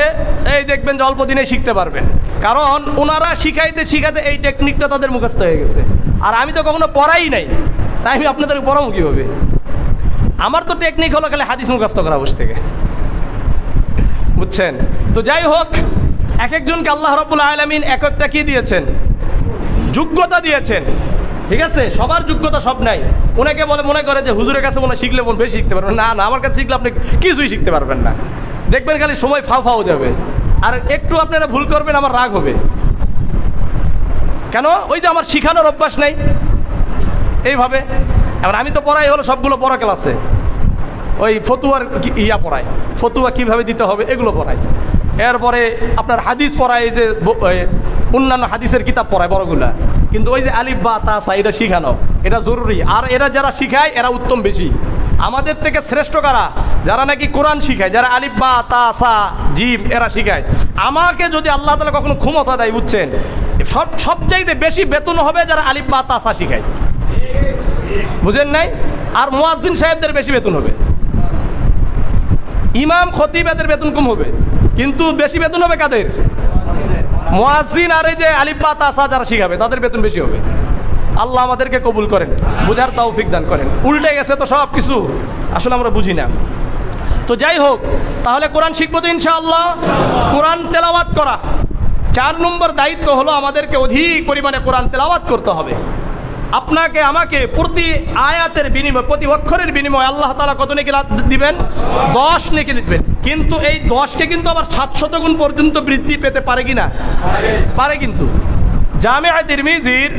A: এই দেখবেন যে অল্প দিনে শিখতে পারবেন, কারণ ওনারা শিখাইতে এই টেকনিকটা তাদের মুখস্থ হয়ে গেছে। আর আমি তো কখনো পড়াই নাই, তাই আমি আপনাদের পড়াবো কীভাবে? আমার তো টেকনিক হলো খালি হাদিস মুখস্থ করা বসে থেকে, বুঝছেন? তো যাই হোক, একজনকে আল্লাহ রাব্বুল আলামিন একটা কি দিয়েছেন? যোগ্যতা দিয়েছেন, ঠিক আছে? সবার যোগ্যতা সব নাই। অনেকে মনে করে যে হুজুরের কাছে মনে শিখলে বেশি শিখতে পারবেন। না, আমার কাছে শিখলে আপনি কিছুই শিখতে পারবেন না। দেখবেন খালি সময় ফাও যাবে, আর একটু আপনারা ভুল করবেন আমার রাগ হবে। কেন? ওই যে আমার শিখানোর অভ্যাস নাই এইভাবে। এবার আমি তো পড়াই হলো সবগুলো বড় ক্লাসে, ওই ফতুয়ার পড়ায়, ফতুয়া কীভাবে দিতে হবে এগুলো পড়ায়। এরপরে আপনার হাদিস পড়ায়, এই যে অন্যান্য হাদিসের কিতাব পড়ায় বড়গুলা। কিন্তু ওই যে আলিফ বা তা সা এটা শিখানো, এটা জরুরি। আর এরা যারা শিখায় এরা উত্তম বেশি। আমাদের থেকে শ্রেষ্ঠ কারা? যারা নাকি কোরআন শিখায়, যারা আলিফ বা তা সা জিম এরা শিখায়। আমাকে যদি আল্লাহ তাআলা কখনো ক্ষমতা দেয়, বুঝছেন, সবচাইতে বেশি বেতন হবে যারা আলিফ বা তা সা শিখায়, বুঝেন নাই? আর মুয়াজ্জিন সাহেবদের বেশি বেতন হবে। ইমাম খতিব এদের বেতন কম হবে, কিন্তু বেশি বেতন হবে কাদের? মুয়াজ্জিন আর এই যে আলিফ বা তা সা যারা শিখাবে তাদের বেতন বেশি হবে। আল্লাহ আমাদেরকে কবুল করেন, বুঝার তৌফিক দান করেন। উল্টে গেছে তো সব কিছু, আসলে আমরা বুঝি না। তো যাই হোক, তাহলে কোরআন শিখবো তো ইনশাআল্লাহ। কোরআন তেলাওয়াত করা 4 নম্বর দায়িত্ব হলো আমাদেরকে অধিক পরিমাণে কোরআন তেলাওয়াত করতে হবে। আপনাকে আমাকে প্রতি আয়াতের বিনিময়, প্রতি অক্ষরের বিনিময় আল্লাহ তাআলা কত নেকি দিবেন? 10 নেকি দিবেন। কিন্তু এই 10কে কিন্তু আবার 700 গুণ পর্যন্ত বৃদ্ধি পেতে পারে কিনা? পারে। কিন্তু জামিআ তিরমিজির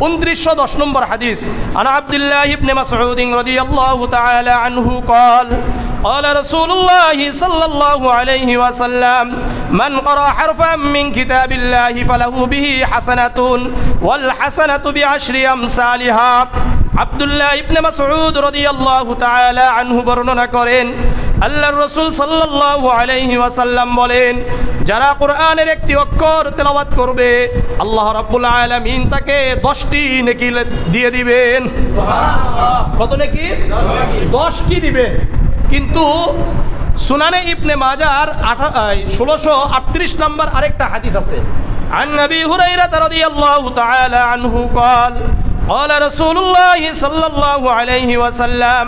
A: 2910 নম্বর হাদিস, আন আব্দুল্লাহ ইবনে মাসউদ রাদিয়াল্লাহু তাআলা আনহু قال قال رسول الله صلى الله عليه وسلم من قرأ حرفا من كتاب الله فله به حسنة والحسنة بعشر أمثالها। আব্দুল্লাহ ইবনে মাসউদ রাদিয়াল্লাহু তাআলা আনহু বর্ণনা করেন, আল্লাহর রাসূল সাল্লাল্লাহু আলাইহি ওয়াসাল্লাম বলেন, যারা কোরআনের একটি অক্ষর তেলাওয়াত করবে আল্লাহ রাব্বুল আলামিন তাকে 10টি নেকি দিয়ে দিবেন। কত নেকি? 10টি দিবেন। কিন্তু সুনানে ইবনে মাজার 1638 নম্বর আরেকটা হাদিস আছে, আন নবী হুরায়রা রাদিয়াল্লাহু তাআলা আনহু قال قال رسول الله صلى الله عليه وسلم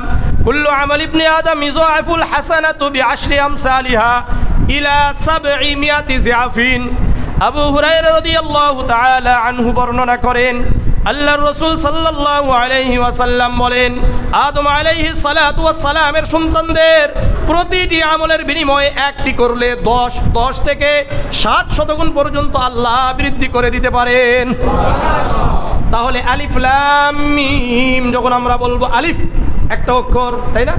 A: كل عمل ابن آدم يضاعف الحسنة بعشر أمثالها إلى 700 ضعف। আবু হুরায়রা রাদিয়াল্লাহু তাআলা আনহু বর্ণনা করেন, আল্লাহর রাসূল সাল্লাল্লাহু আলাইহি ওয়াসাল্লাম বলেন, আদম আলাইহিস সালাতু ওয়াস সালামের সন্তানদের প্রতিটি আমলের বিনিময়ে একটি করলে 10 থেকে 700 গুণ পর্যন্ত আল্লাহ বৃদ্ধি করে দিতে পারেন। তাহলে আলিফ লাম মিম, যখন আমরা বলবো আলিফ একটা অক্ষর, তাই না?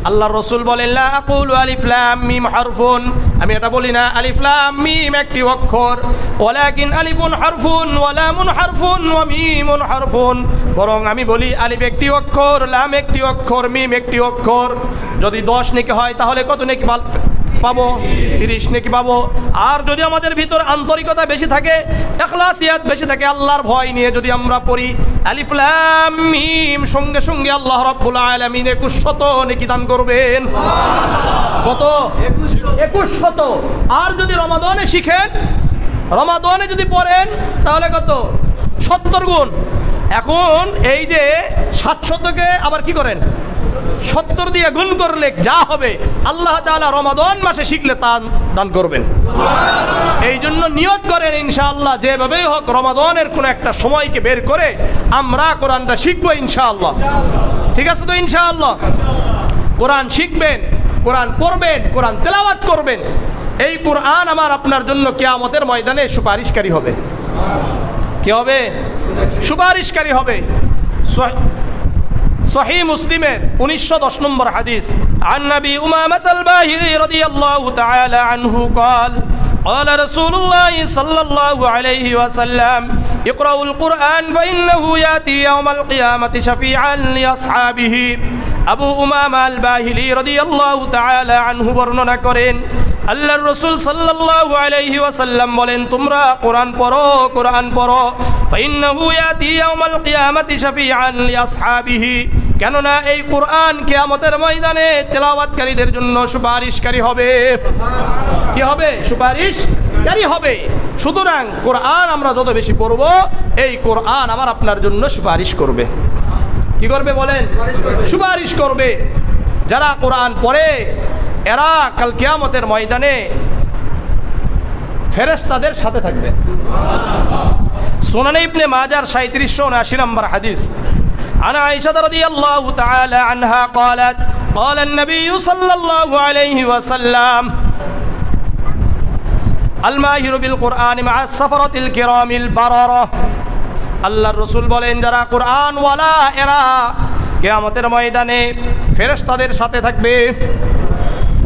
A: আল্লাহর রাসূল বলেন, লা আকুলু আলিফ লাম মিম হারফুন, আমি এটা বলি না আলিফ লাম মিম একটি অক্ষর, ওয়ালাকিন আলিফুন হারফুন ওয়া লামুন হারফুন ওয়া মিমুন হারফুন, বরং আমি বলি আলিফ একটি অক্ষর, লাম একটি অক্ষর, মিম একটি অক্ষর। যদি 10 নেকি হয় তাহলে কত নেকি পাবো? 30 নেকি পাবো। আর যদি আমাদের ভিতর আন্তরিকতা বেশি থাকে, ইখলাসিয়াত বেশি থাকে, আল্লাহর ভয় নিয়ে যদি আমরা পড়ি আলিফ লাম মিম, সঙ্গে সঙ্গে আল্লাহ রাব্বুল আলামিন 2100 নেকি দান করবেন। কত? 2100। আর যদি রমাদানে শিখেন, রমাদানে যদি পড়েন তাহলে কত? 70 গুণ। এখন এই যে 700কে আবার কি করেন? 70 দিয়ে গুণ করলে যা হবে আল্লাহ তাআলা রমাদান মাসে শিখলে তা দান করবেন। এই জন্য নিয়ত করেন ইনশাআল্লাহ, যেভাবেই হোক রমাদানের কোনো একটা সময়কে বের করে আমরা কোরআনটা শিখবো ইনশাআল্লাহ। ঠিক আছে তো? ইনশাআল্লাহ কোরআন শিখবেন, কোরআন পড়বেন, কোরআন তেলাওয়াত করবেন। এই কোরআন আমার আপনার জন্য কিয়ামতের ময়দানে সুপারিশকারী হবে। কি হবে? সুপারিশকারী হবে। সহিহ মুসলিমের 1910 নম্বর হাদিস, আন নবী উমামাহ আল-বাহিরি রাদিয়াল্লাহু তাআলা আনহু قال قال رسول الله صلى الله عليه وسلم اقرأوا القرآن فإنه يأتي يوم القيامة شفيعا لأصحابه। আবু উমামা আল বাহিলি রাদিয়াল্লাহু তাআলা আনহু বর্ণনা করেন, আল্লাহর রাসূল সাল্লাল্লাহু আলাইহি ওয়াসাল্লাম বলেন, তোমরা কোরআন পড়ো, কোরআন পড়ো, ফাইন্নাহু ইয়াতি ইয়াউমাল কিয়ামাতি শাফিআন লিআসহাবিহি, কেননা এই কোরআন কিয়ামতের ময়দানে তেলাওয়াতকারীদের জন্য সুপারিশকারী হবে। কি হবে? সুপারিশকারী হবে। সুতরাং কোরআন আমরা যত বেশি পড়ব, এই কোরআন আমার আপনার জন্য সুপারিশ করবে। কি করবে বলেন? সুপারিশ করবে। যারা কোরআন পড়ে এরা কাল কিয়ামতের ময়দানে ফেরেশতাদের সাথে থাকবে। সুনানে ইবনে মাজার 3779 নম্বর হাদিস, আন আয়েশা রাদিয়াল্লাহু তাআলা আনহা قالت قال النبي صلى الله عليه وسلم الماهر بالقرآن مع السفرة الكرام البررة। আল্লাহর রাসূল বলেন, যারা কোরআন ওয়ালা এরা কিয়ামতের ময়দানে ফেরেশতাদের সাথে থাকবে।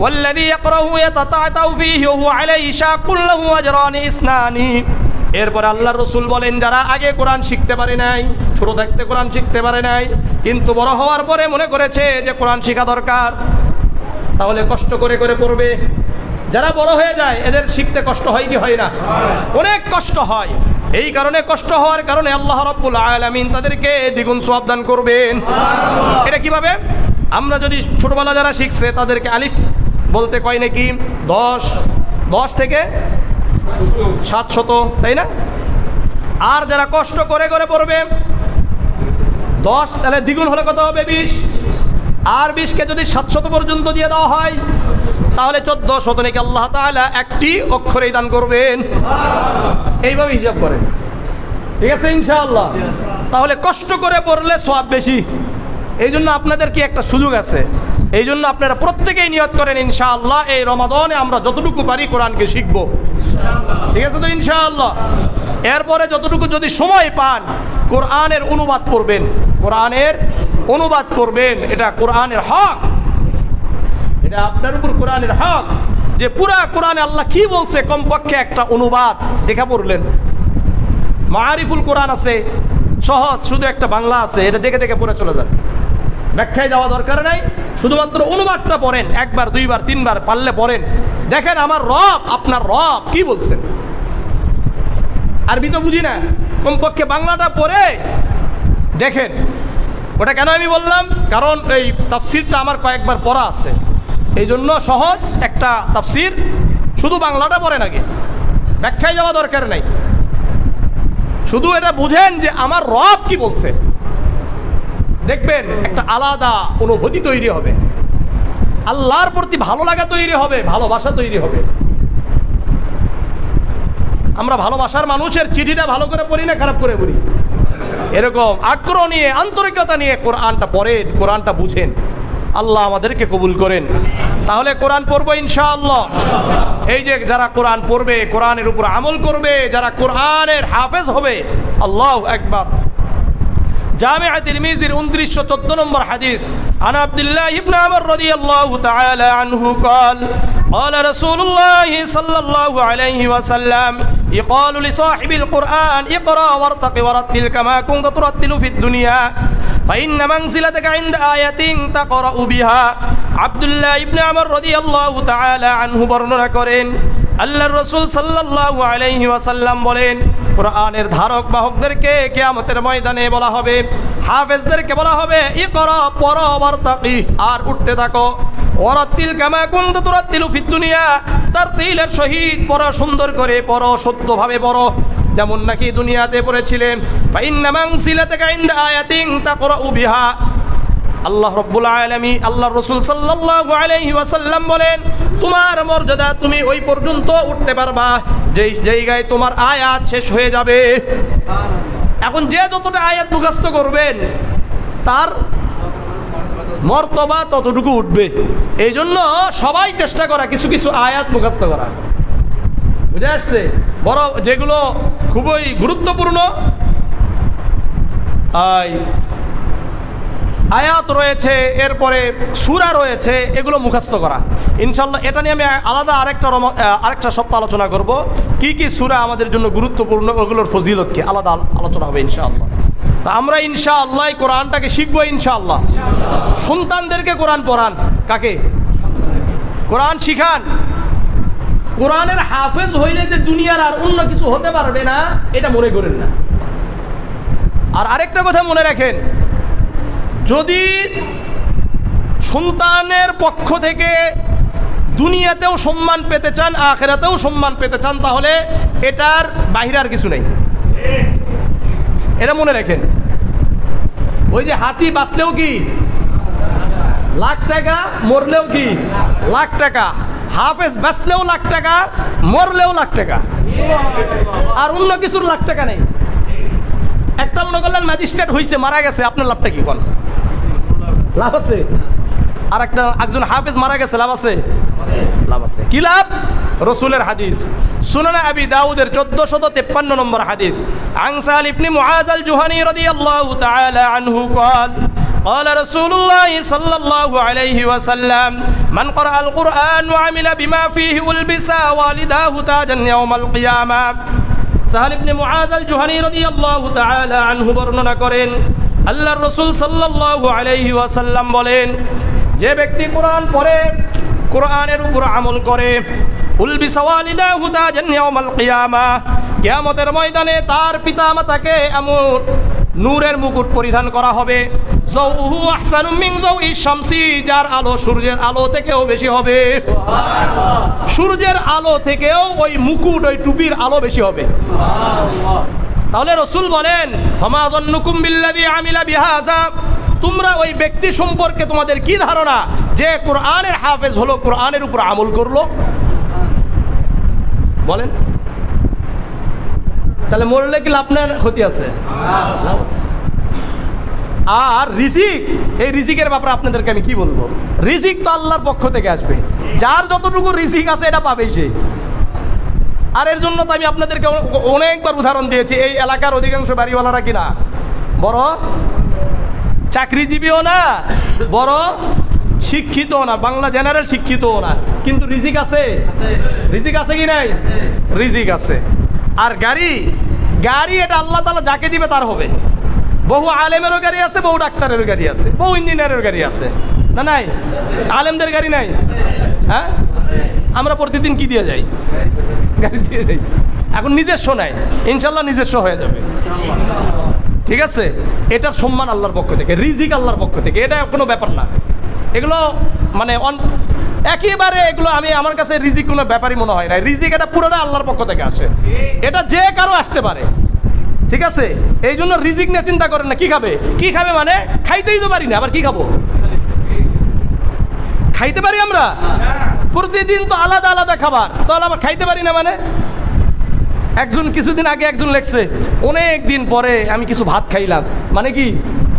A: والذي يقرأه يتتعتع فيه وهو عليه شاق له أجران اثنان। এরপর আল্লাহর রাসূল বলেন, যারা আগে কোরআন শিখতে পারে নাই, ছোট থাকতে কোরআন শিখতে পারে নাই, কিন্তু বড় হওয়ার পরে মনে করেছে যে কোরআন শেখা দরকার, তাহলে কষ্ট করে করে পড়বে। যারা বড় হয়ে যায় এদের শিখতে কষ্ট হয় কি হয় না? অনেক কষ্ট হয়। এই কারণে কষ্ট হওয়ার কারণে আল্লাহ রাব্বুল আলামিন তাদেরকে দ্বিগুণ সওয়াব দান করবেন। এটা কিভাবে? আমরা যদি ছোটবেলা যারা শিখছে তাদেরকে আলিফ বলতে কয় নাকি 10 থেকে 700, তাই না? আর যারা কষ্ট করে করে পড়বে 10, তাহলে দ্বিগুণ হলে কত হবে? 20। আর 20কে যদি 700 পর্যন্ত দিয়ে দেওয়া হয় তাহলে 1400 নাকি আল্লাহ তাআলা একটি অক্ষরেই দান করবেন। এইভাবে হিসাব করেন। ঠিক আছে ইনশাআল্লাহ? তাহলে কষ্ট করে পড়লে সওয়াব বেশি। এই জন্য আপনাদের কি একটা সুযোগ আছে, এই জন্য আপনারা প্রত্যেকেই নিয়ত করেন ইনশাআল্লাহ এই রমাদানে আমরা যতটুকু পারি কোরআনকে শিখবো। ঠিক আছে তো ইনশাআল্লাহ? এরপরে যতটুকু যদি সময় পান কোরআনের অনুবাদ পড়বেন, কোরআনের অনুবাদ পড়বেন। এটা কোরআনের হক, এটা আপনার উপর কোরআনের হক যে পুরা কোরআনে আল্লাহ কি বলছে কমপক্ষে একটা অনুবাদ দেখা পড়লেন। মারিফুল কোরআন আছে সহজ, শুধু একটা বাংলা আছে, এটা দেখে দেখে পড়ে চলে যান, ব্যাখ্যায় যাওয়া দরকার নাই, শুধুমাত্র অনুবাদটা পড়েন, একবার দুইবার তিনবার পারলে পড়েন, দেখেন আমার রব আপনার রব কি বলছেন। আরবি তো বুঝি না, কমপক্ষে বাংলাটা পড়ে দেখেন। ওটা কেন আমি বললাম? কারণ এই তাফসিরটা আমার কয়েকবার পড়া আছে, এই জন্য সহজ একটা তাফসির, শুধু বাংলাটা পড়েন আগে, ব্যাখ্যায় যাওয়া দরকার নাই, শুধু এটা বুঝেন যে আমার রব কি বলছে। দেখবেন একটা আলাদা অনুভূতি তৈরি হবে, আল্লাহর প্রতি ভালো লাগা তৈরি হবে, ভালোবাসা তৈরি হবে। আমরা ভালোবাসার মানুষের চিঠিটা ভালো করে পড়ি না খারাপ করে পড়ি? এরকম আগ্রহ নিয়ে আন্তরিকতা নিয়ে কোরআনটা পড়েন, কোরআনটা বুঝেন। আল্লাহ আমাদেরকে কবুল করেন। তাহলে কোরআন পড়বো ইনশাআল্লাহ। এই যে যারা কোরআন পড়বে, কোরআনের উপর আমল করবে, যারা কোরআনের হাফেজ হবে, আল্লাহু আকবার। জামে তিরমিজির 2914 নম্বর হাদিস, আন আব্দুল্লাহ ইবনে আমর রাদিয়াল্লাহু তাআলা আনহু قال قال رسول الله صلى الله عليه وسلم يقال لصاحب القرآن اقرأ وارتق ورتل كما كنت ترتل في الدنيا فإن منزلتك عند آية تقرأ بها। আব্দুল্লাহ ইবনে আমর রাদিয়াল্লাহু তাআলা আনহু বর্ণনা করেন, আল্লাহর রাসূল সাল্লাল্লাহু আলাইহি ওয়াসাল্লাম বলেন, কোরআনের ধারক বাহকদেরকে কিয়ামতের ময়দানে বলা হবে, হাফেজদেরকে বলা হবে, ইকরা পড়ো ওয়ারতাকি, আর উঠতে থাকো, ওয়ারাতিল কামা কুনতা তুরাতিলু ফিদ দুনিয়া, তারতিলের সহিত পড়ো, সুন্দর করে পড়ো, শুদ্ধভাবে পড়ো, যেমন নাকি দুনিয়াতে পড়েছিলেন। ফাইন্না মানসিলাতাকা ইনদা আয়াতিন তাকরাউ বিহা। আল্লাহ রাব্বুল আলামিন, আল্লাহর রাসূল সাল্লাল্লাহু আলাইহি ওয়াসাল্লাম বলেন, তোমার মর্যাদা তুমি ওই পর্যন্ত উঠতে পারবা যেই জায়গায় তোমার আয়াত শেষ হয়ে যাবে। এখন যে যতটা আয়াত মুখস্থ করবেন তার মর্তবা ততটুকু উঠবে। এই জন্য সবাই চেষ্টা করা কিছু কিছু আয়াত মুখস্থ করা, বুঝে আসছে? বড় যেগুলো খুবই গুরুত্বপূর্ণ আয়াত রয়েছে, এরপরে সূরা রয়েছে, এগুলো মুখস্থ করা ইনশাআল্লাহ। এটা নিয়ে আমি আরেকটা সপ্তাহ আলোচনা করব, কি কি সূরা আমাদের জন্য গুরুত্বপূর্ণ, ওগুলোর ফজিলত কি, আলাদা আলোচনা হবে ইনশাআল্লাহ। তা আমরা ইনশাআল্লাহ কোরআনটাকে শিখবো ইনশাআল্লাহ। সন্তানদেরকে কোরআন পড়ান, কাকে কোরআন শিখান। কোরআনের হাফেজ হইলে যে দুনিয়ার আর অন্য কিছু হতে পারবে না, এটা মনে করেন না। আর আরেকটা কথা মনে রাখেন, যদি সন্তানের পক্ষ থেকে দুনিয়াতেও সম্মান পেতে চান, আখিরাতেও সম্মান পেতে চান, তাহলে এটার বাহিরে আর কিছু নেই, এটা মনে রাখেন। ওই যে হাতি বাঁচলেও কি লাখ টাকা, মরলেও কি লাখ টাকা, হাফেজ বাঁচলেও লাখ টাকা, মরলেও লাখ টাকা, আর অন্য কিছুর লাখ টাকা নেই। একটা মনে করলেন ম্যাজিস্ট্রেট হয়েছে, মারা গেছে, আপনার লাভটা কি? কোন লাভ আছে? আর একজন হাফেজ মারা গেছে, লাভ আছে? লাভ আছে। কি লাভ? রাসূলের হাদিস, সুনানে আবি দাউদের 1453 নম্বর হাদিস, আন সাল ইবনে মুআজ আল জুহানী রাদিয়াল্লাহু তাআলা আনহু قال قال رسول الله صلى الله عليه وسلم من قرأ القرآن وعمل بما فيه ألبس والداه تاجا يوم القيامة। সাহাল ইবনে মুআজ আল জুহানী রাদিয়াল্লাহু তাআলা আনহু বর্ণনা করেন, আল্লাহর রাসূল সাল্লাল্লাহু আলাইহি ওয়াসাল্লাম বলেন, যে ব্যক্তি কোরআন পড়ে, কোরআনের উপর আমল করে, উলবিসা ওয়ালিদাহু তাজান ইয়াউমাল কিয়ামা, কিয়ামতের ময়দানে তার পিতা মাতাকে এমন নূরের মুকুট পরিধান করা হবে, যাউহু আহসানু মিন যাউই শামসি, যার আলো সূর্যের আলো থেকেও বেশি হবে। সুবহানাল্লাহ, সূর্যের আলো থেকেও ওই মুকুট, ওই টুপির আলো বেশি হবে। সুবহানাল্লাহ। তাহলে রাসূল বলেন, ফামা যান্নুকুম বিল্লাযী আমিলা বিহাযা, তোমরা ওই ব্যক্তি সম্পর্কে তোমাদের কি ধারণা যে কোরআনের হাফেজ হলো, কোরআনের উপর আমল করলো? বলেন, তাহলে মরলে কি লাভ না ক্ষতি আছে? আর রিজিক, এই রিজিকের ব্যাপারে আপনাদেরকে আমি কি বলবো, রিজিক তো আল্লাহর পক্ষ থেকে আসবে, যার যতটুকু রিজিক আছে এটা পাবেই সে। আর এর জন্য তো আমি আপনাদেরকে অনেকবার উদাহরণ দিয়েছি, এই এলাকার অধিকাংশ বাড়িওয়ালারা কিনা বড় চাকরিজীবীও না, বড় শিক্ষিতও না, বাংলা জেনারেল শিক্ষিতও না, কিন্তু রিজিক আছে। রিজিক আছে কি নাই? রিজিক আছে। আর গাড়ি, গাড়ি এটা আল্লাহ তাআলা যাকে দিবে তার হবে। বহু আলেমেরও গাড়ি আছে, বহু ডাক্তারেরও গাড়ি আছে, বহু ইঞ্জিনিয়ারের গাড়ি আছে, না নাই? আলেমদের গাড়ি নাই? হ্যাঁ, আমরা প্রতিদিন কি দিয়ে যাই? গাড়ি দিয়ে যাই। এখন নিজস্ব নাই, ইনশাল্লাহ নিজস্ব হয়ে যাবে, ঠিক আছে? এটার সম্মান আল্লাহর পক্ষ থেকে, রিজিক আল্লাহর পক্ষ থেকে, এটা কোনো ব্যাপার না। এগুলো মানে একেবারে এগুলো আমার কাছে রিজিক কোনো ব্যাপারই মনে হয় না। রিজিক এটা পুরোটা আল্লাহর পক্ষ থেকে আসে, এটা যে কারো আসতে পারে, ঠিক আছে? এই জন্য রিজিক নিয়ে চিন্তা করেন না। কি খাবে, কি খাবে মানে খাইতেই তো পারি না, আবার কি খাবো? খাইতে পারি আমরা প্রতিদিন তো আলাদা আলাদা খাবার, তাহলে আবার খাইতে পারি না মানে একজন কিছুদিন আগে একজন লেখছে, অনেক দিন পরে আমি কিছু ভাত খাইলাম। মানে কি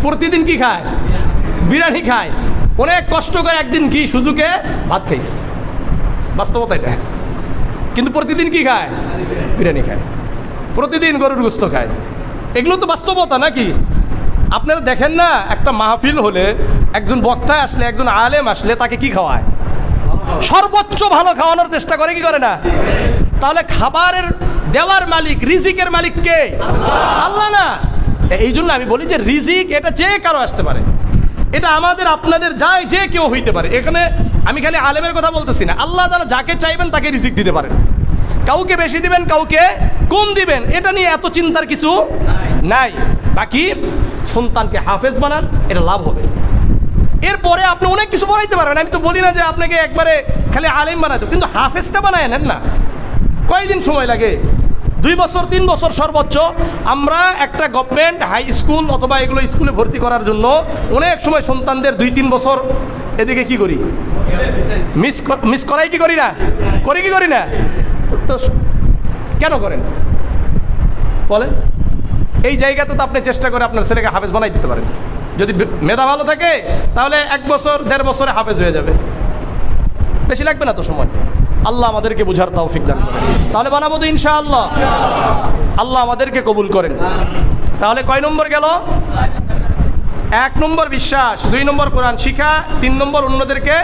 A: প্রতিদিন কি খায়? বিরিয়ানি খায়। অনেক কষ্ট করে একদিন কি সুযোগে ভাত খাইস, বাস্তবতা এটা। কিন্তু প্রতিদিন কি খায়? বিরিয়ানি খায়, প্রতিদিন গরুর গোস্ত খায়। এগুলো তো বাস্তবতা নাকি? আপনারা দেখেন না, একটা মাহফিল হলে একজন বক্তা আসলে, একজন আলেম আসলে তাকে কি খাওয়ায়? সর্বোচ্চ ভালো খাওয়ানোর চেষ্টা করে, কি করে না? তাহলে খাবারের দেওয়ার মালিক, রিজিকের মালিক কে? আল্লাহ না? এই জন্য আমি বলি যে রিজিক এটা যে কারো আসতে পারে, এটা আমাদের আপনাদের যাই যে কেউ হইতে পারে। এখানে আমি খালি আলেমের কথা বলতেছি না, আল্লাহ তাআলা যাকে চাইবেন তাকে রিজিক দিতে পারেন। কাউকে বেশি দিবেন, কাউকে কম দিবেন, এটা নিয়ে এত চিন্তার কিছু নাই। বাকি সন্তানকে হাফেজ বানান, এটা লাভ হবে। এরপরে আপনি অনেক কিছু বানাইতে পারবেন। আমি তো বলি না যে আপনাকে একবারে খালি আলেম বানাইতে, কিন্তু হাফেজটা বানায় নেন না। কয়দিন সময় লাগে? 2 বছর 3 বছর সর্বোচ্চ। আমরা একটা গভর্নমেন্ট হাই স্কুল অথবা এগুলো স্কুলে ভর্তি করার জন্য অনেক সময় সন্তানদের 2-3 বছর এদিকে কি করি, মিস করাই কি করি না? করি কি করি না? তো কেন করেন বলেন? এই জায়গাতে তো আপনি চেষ্টা করে আপনার ছেলেকে হাফেজ বানাই দিতে পারেন। যদি মেধা ভালো থাকে তাহলে 1 বছর 1.5 বছরে হাফেজ হয়ে যাবে, বেশি লাগবে না তো সময়। আল্লাহ আমাদেরকে বুঝার তৌফিক দান করেন। তাহলে বানাবো তো ইনশাআল্লাহ। আল্লাহ আমাদেরকে কবুল করেন। তাহলে কয় নম্বর গেল? 1 নম্বর বিশ্বাস, 2 নম্বর কোরআন শিক্ষা, 3 নম্বর অন্যদেরকে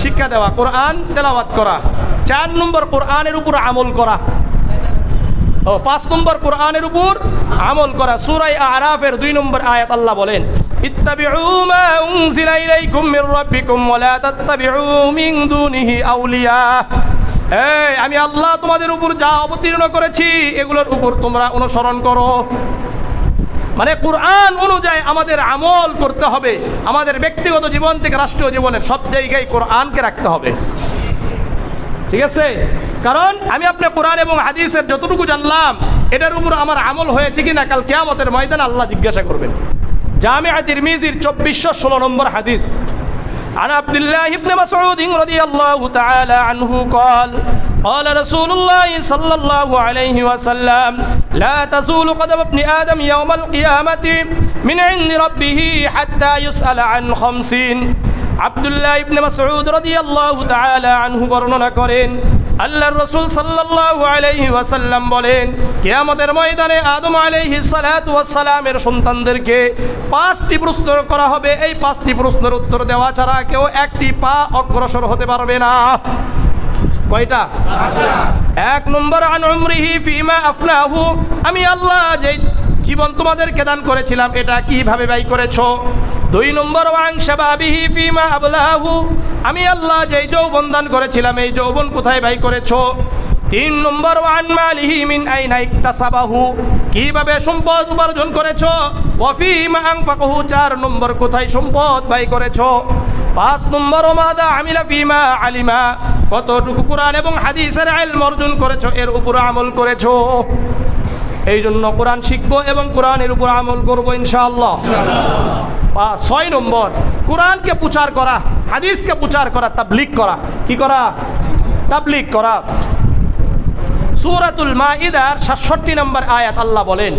A: শিক্ষা দেওয়া, কোরআন তেলাওয়াত করা, 4 নম্বর কোরআনের উপর আমল করা, 5 নম্বর কোরআনের উপর আমল করা। সূরা আরাফের 2 নম্বর আয়াত আল্লাহ বলেন, ইত্তাবিউ মা উনজিলা ইলাইকুম মির রাব্বিকুম ওয়া লা তাত্তাবিউ মিন দুনিহি আউলিয়া। আমি আল্লাহ তোমাদের উপর যা অবতীর্ণ করেছি এগুলোর উপর তোমরা অনুসরণ করো। মানে কোরআন অনুযায়ী আমাদের আমল করতে হবে। আমাদের ব্যক্তিগত জীবন থেকে রাষ্ট্রীয় জীবনের সব জায়গায় কোরআনকে রাখতে হবে, ঠিক আছে? কারণ আমি আপনার কোরআন এবং হাদিসের যতটুকু জানলাম এটার উপর আমার আমল হয়েছে কিনা কাল কিয়ামতের ময়দানে আল্লাহ জিজ্ঞাসা করবেন। জামিআ তিরমিজির 2416 নম্বর হাদিস, عن عبد الله بن مسعود رضي الله تعالى عنه قال قال رسول الله صلى الله عليه وسلم لا تزول قدم ابن آدم يوم القيامة من عند ربه حتى يسأل عن 50। আব্দুল্লাহ ইবনে মাসউদ রাদিয়াল্লাহু তাআলা আনহু বর্ণনা করেন, আল্লাহর রাসূল সাল্লাল্লাহু আলাইহি ওয়াসাল্লাম বলেন, কিয়ামতের ময়দানে আদম আলাইহিস সালাতু ওয়াস সালামের সন্তানদেরকে 5টি প্রশ্ন করা হবে। এই 5টি প্রশ্নের উত্তর দেওয়া ছাড়া কেউ একটি পা অগ্রসর হতে পারবে না। কয়টা? 1 নম্বর আন উমরিহি ফিমা আফনাহু, আমি আল্লাহ যে জীবন তোমাদেরকে দান করেছিলাম এটা কিভাবে ব্যয় করেছো। 2 নম্বর ওয়াং শাবাবিহি ফিমা আবলাহু, আমি আল্লাহ যেই যৌবন দান করেছিলাম এই যৌবন কোথায় ব্যয় করেছো। 3 নম্বর ওয়ান মালিহি মিন আইনা ইকতাসাবাহু, কিভাবে সম্পদ উপার্জন করেছো। ওয়া ফিমা আনফাকাহু, 4 নম্বর কোথায় সম্পদ ব্যয় করেছো। 5 নম্বর মাদা আমিলা ফিমা আলিমা, কতটুকু কোরআন এবং হাদিসের ইলম অর্জন করেছো, এর উপর আমল করেছো। এই জন্য কোরআন শিখবো এবং কোরআনের উপর আমল করবো ইনশাআল্লাহ। 6 নম্বর কোরআনকে প্রচার করা, হাদিসকে প্রচার করা, তাবলীগ করা। কি করা? তাবলীগ করা। সূরাতুল মাইদার 67 নম্বর আয়াত আল্লাহ বলেন,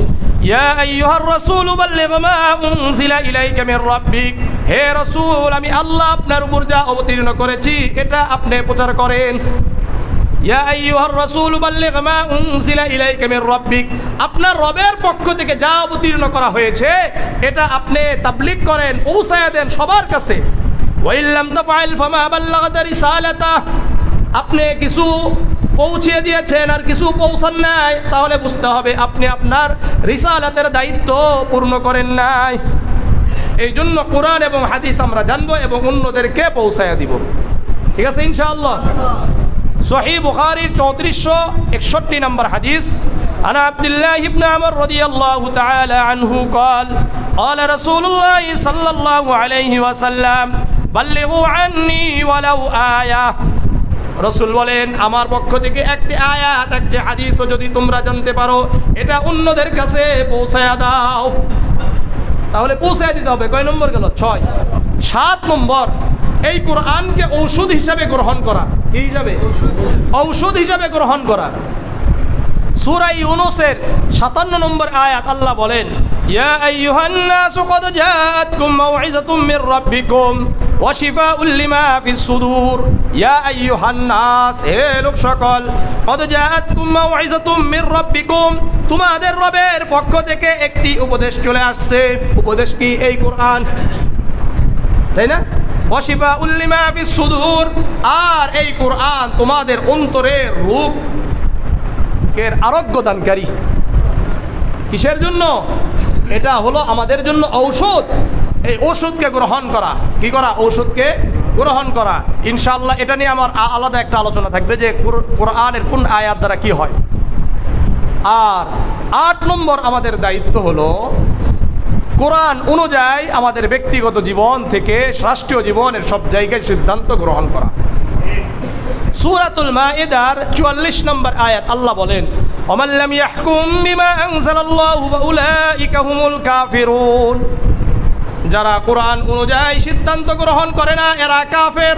A: ইয়া আইয়ুহার রাসূল বাল্লিগ মা উনজিলা ইলাইকা মির রাব্বিক, হে রাসূল আমি আল্লাহ আপনার উপর যা অবতীর্ণ করেছি এটা আপনি প্রচার করেন। ইয়া আইয়ুহার রাসূল বাল্লিগ মা উনজিলা ইলাইকা মির রাব্বিক, আপনার রবের পক্ষ থেকে যা অবতীর্ণ করা হয়েছে এটা আপনি তাবলীগ করেন, পৌঁছায়া দেন সবার কাছে। ওয়া ইল্লাম তাফআল ফামা বাল্লাগতা রিসালাতা, আপনি কিছু পৌঁছে দিয়েছেন আর কিছু পৌঁছান নাই, তাহলে বুঝতে হবে আপনি আপনার রিসালাতের দায়িত্ব পূর্ণ করেন নাই। এই জন্য কোরআন এবং হাদিস আমরা জানবো এবং অন্যদেরকে পৌঁছায়া দিব, ঠিক আছে ইনশাআল্লাহ। সহিহ বুখারীর 3461 নম্বর হাদিস, আনা আব্দুল্লাহ ইবনে আমর রাদিয়াল্লাহু তাআলা আনহু قال قال رسول الله صلى الله عليه وسلم بلغوا عني ولو آية, রাসূল বলেন আমার পক্ষ থেকে একটি আয়াত একটি হাদিসও যদি তোমরা জানতে পারো এটা অন্যদের কাছে পৌঁছায়া দাও। তাহলে পৌঁছায়া দিতে হবে। কয় নম্বর গেল? 6। 7 নম্বর এই কোরআনকে ঔষধ হিসাবে গ্রহণ করা। কি হিসাবে? ঔষধ হিসাবে গ্রহণ করা। সূরা ইউনূসের 57 নম্বর আয়াত আল্লাহ বলেন, ইয়া আইয়ুহান নাসু ক্বাদ জাআতকুম মাউইযাতুম মির রাব্বিকুম ওয়া শিফাউল লিমা ফিস সুদূর। ইয়া আইয়ুহান নাস, হে লোক সকল, ক্বাদ জাআতকুম মাউইযাতুম মির রাব্বিকুম, তোমাদের রবের পক্ষ থেকে একটি উপদেশ চলে আসছে। উপদেশ কি? এই কোরআন, তাই না? ওয়া শিফাউল লিমা ফিস সুদূর, আর এই কোরআন তোমাদের অন্তরের রোগ এর আরোগ্য দানকারী। কিসের জন্য? এটা হলো আমাদের জন্য ঔষধ। এই ওষুধকে গ্রহণ করা, কি করা? ঔষধকে গ্রহণ করা। ইনশাআল্লাহ এটা নিয়ে আমার আলাদা একটা আলোচনা থাকবে যে কোরআনের কোন আয়াত দ্বারা কি হয়। আর 8 নম্বর আমাদের দায়িত্ব হলো কোরআন অনুযায়ী আমাদের ব্যক্তিগত জীবন থেকে রাষ্ট্রীয় জীবনের সব জায়গায় সিদ্ধান্ত গ্রহণ করা। সূরাতুল মাইদার 44 নম্বর আয়াত আল্লাহ বলেন, ওমান লাম ইয়াহকুম বিমা আনজালাল্লাহু ফাউলাইকা হুমুল কাফিরুন, যারা কোরআন অনুযায়ী সিদ্ধান্ত গ্রহণ করে না এরা কাফের।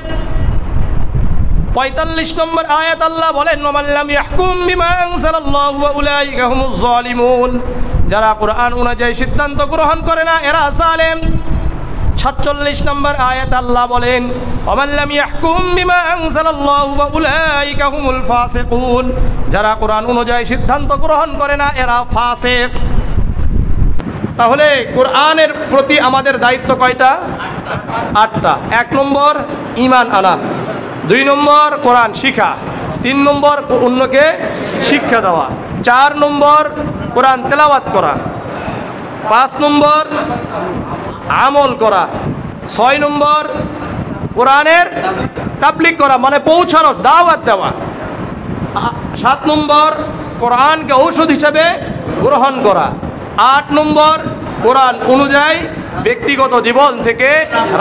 A: 45 নম্বর আয়াত আল্লাহ বলেন, ওমান লাম ইয়াহকুম বিমা আনজালাল্লাহু ফাউলাইকা হুমুজ জালিমুন, যারা কোরআন অনুযায়ী সিদ্ধান্ত গ্রহণ করে না এরা জালেম। 46 নম্বর আয়াত আল্লাহ বলেন, ওমান লাম ইয়াহকুম বিমা আনজালাল্লাহু ফাউলাইকা হুমুল ফাসিকুন, যারা কোরআন অনুযায়ী সিদ্ধান্ত গ্রহণ করে না এরা ফাসিক। তাহলে কোরআনের প্রতি আমাদের দায়িত্ব কয়টা? 8টা। 1 নম্বর ঈমান আনা, 2 নম্বর কোরআন শিখা, 3 নম্বর অন্যকে শিক্ষা দেওয়া, 4 নম্বর কোরআন তেলাওয়াত করা, 5 নম্বর আমল করা, 6 নম্বর কোরআনের তাবলীগ করা মানে পৌঁছানো, দাওয়াত দেওয়া, 7 নম্বর কোরআনকে ঔষধ হিসেবে গ্রহণ করা, 8 নম্বর কোরআন অনুযায়ী ব্যক্তিগত জীবন থেকে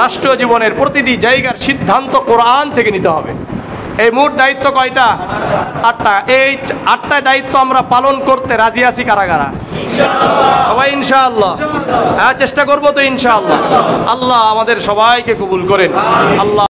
A: রাষ্ট্রীয় জীবনের প্রতিটি জায়গার সিদ্ধান্ত কোরআন থেকে নিতে হবে। এই মোট দায়িত্ব কয়টা? 8টা। এই 8টায় দায়িত্ব আমরা পালন করতে রাজি আছি কারা কারা? সবাই ইনশাআল্লাহ। হ্যাঁ, চেষ্টা করবো তো ইনশাআল্লাহ। আল্লাহ আমাদের সবাইকে কবুল করেন। আল্লাহ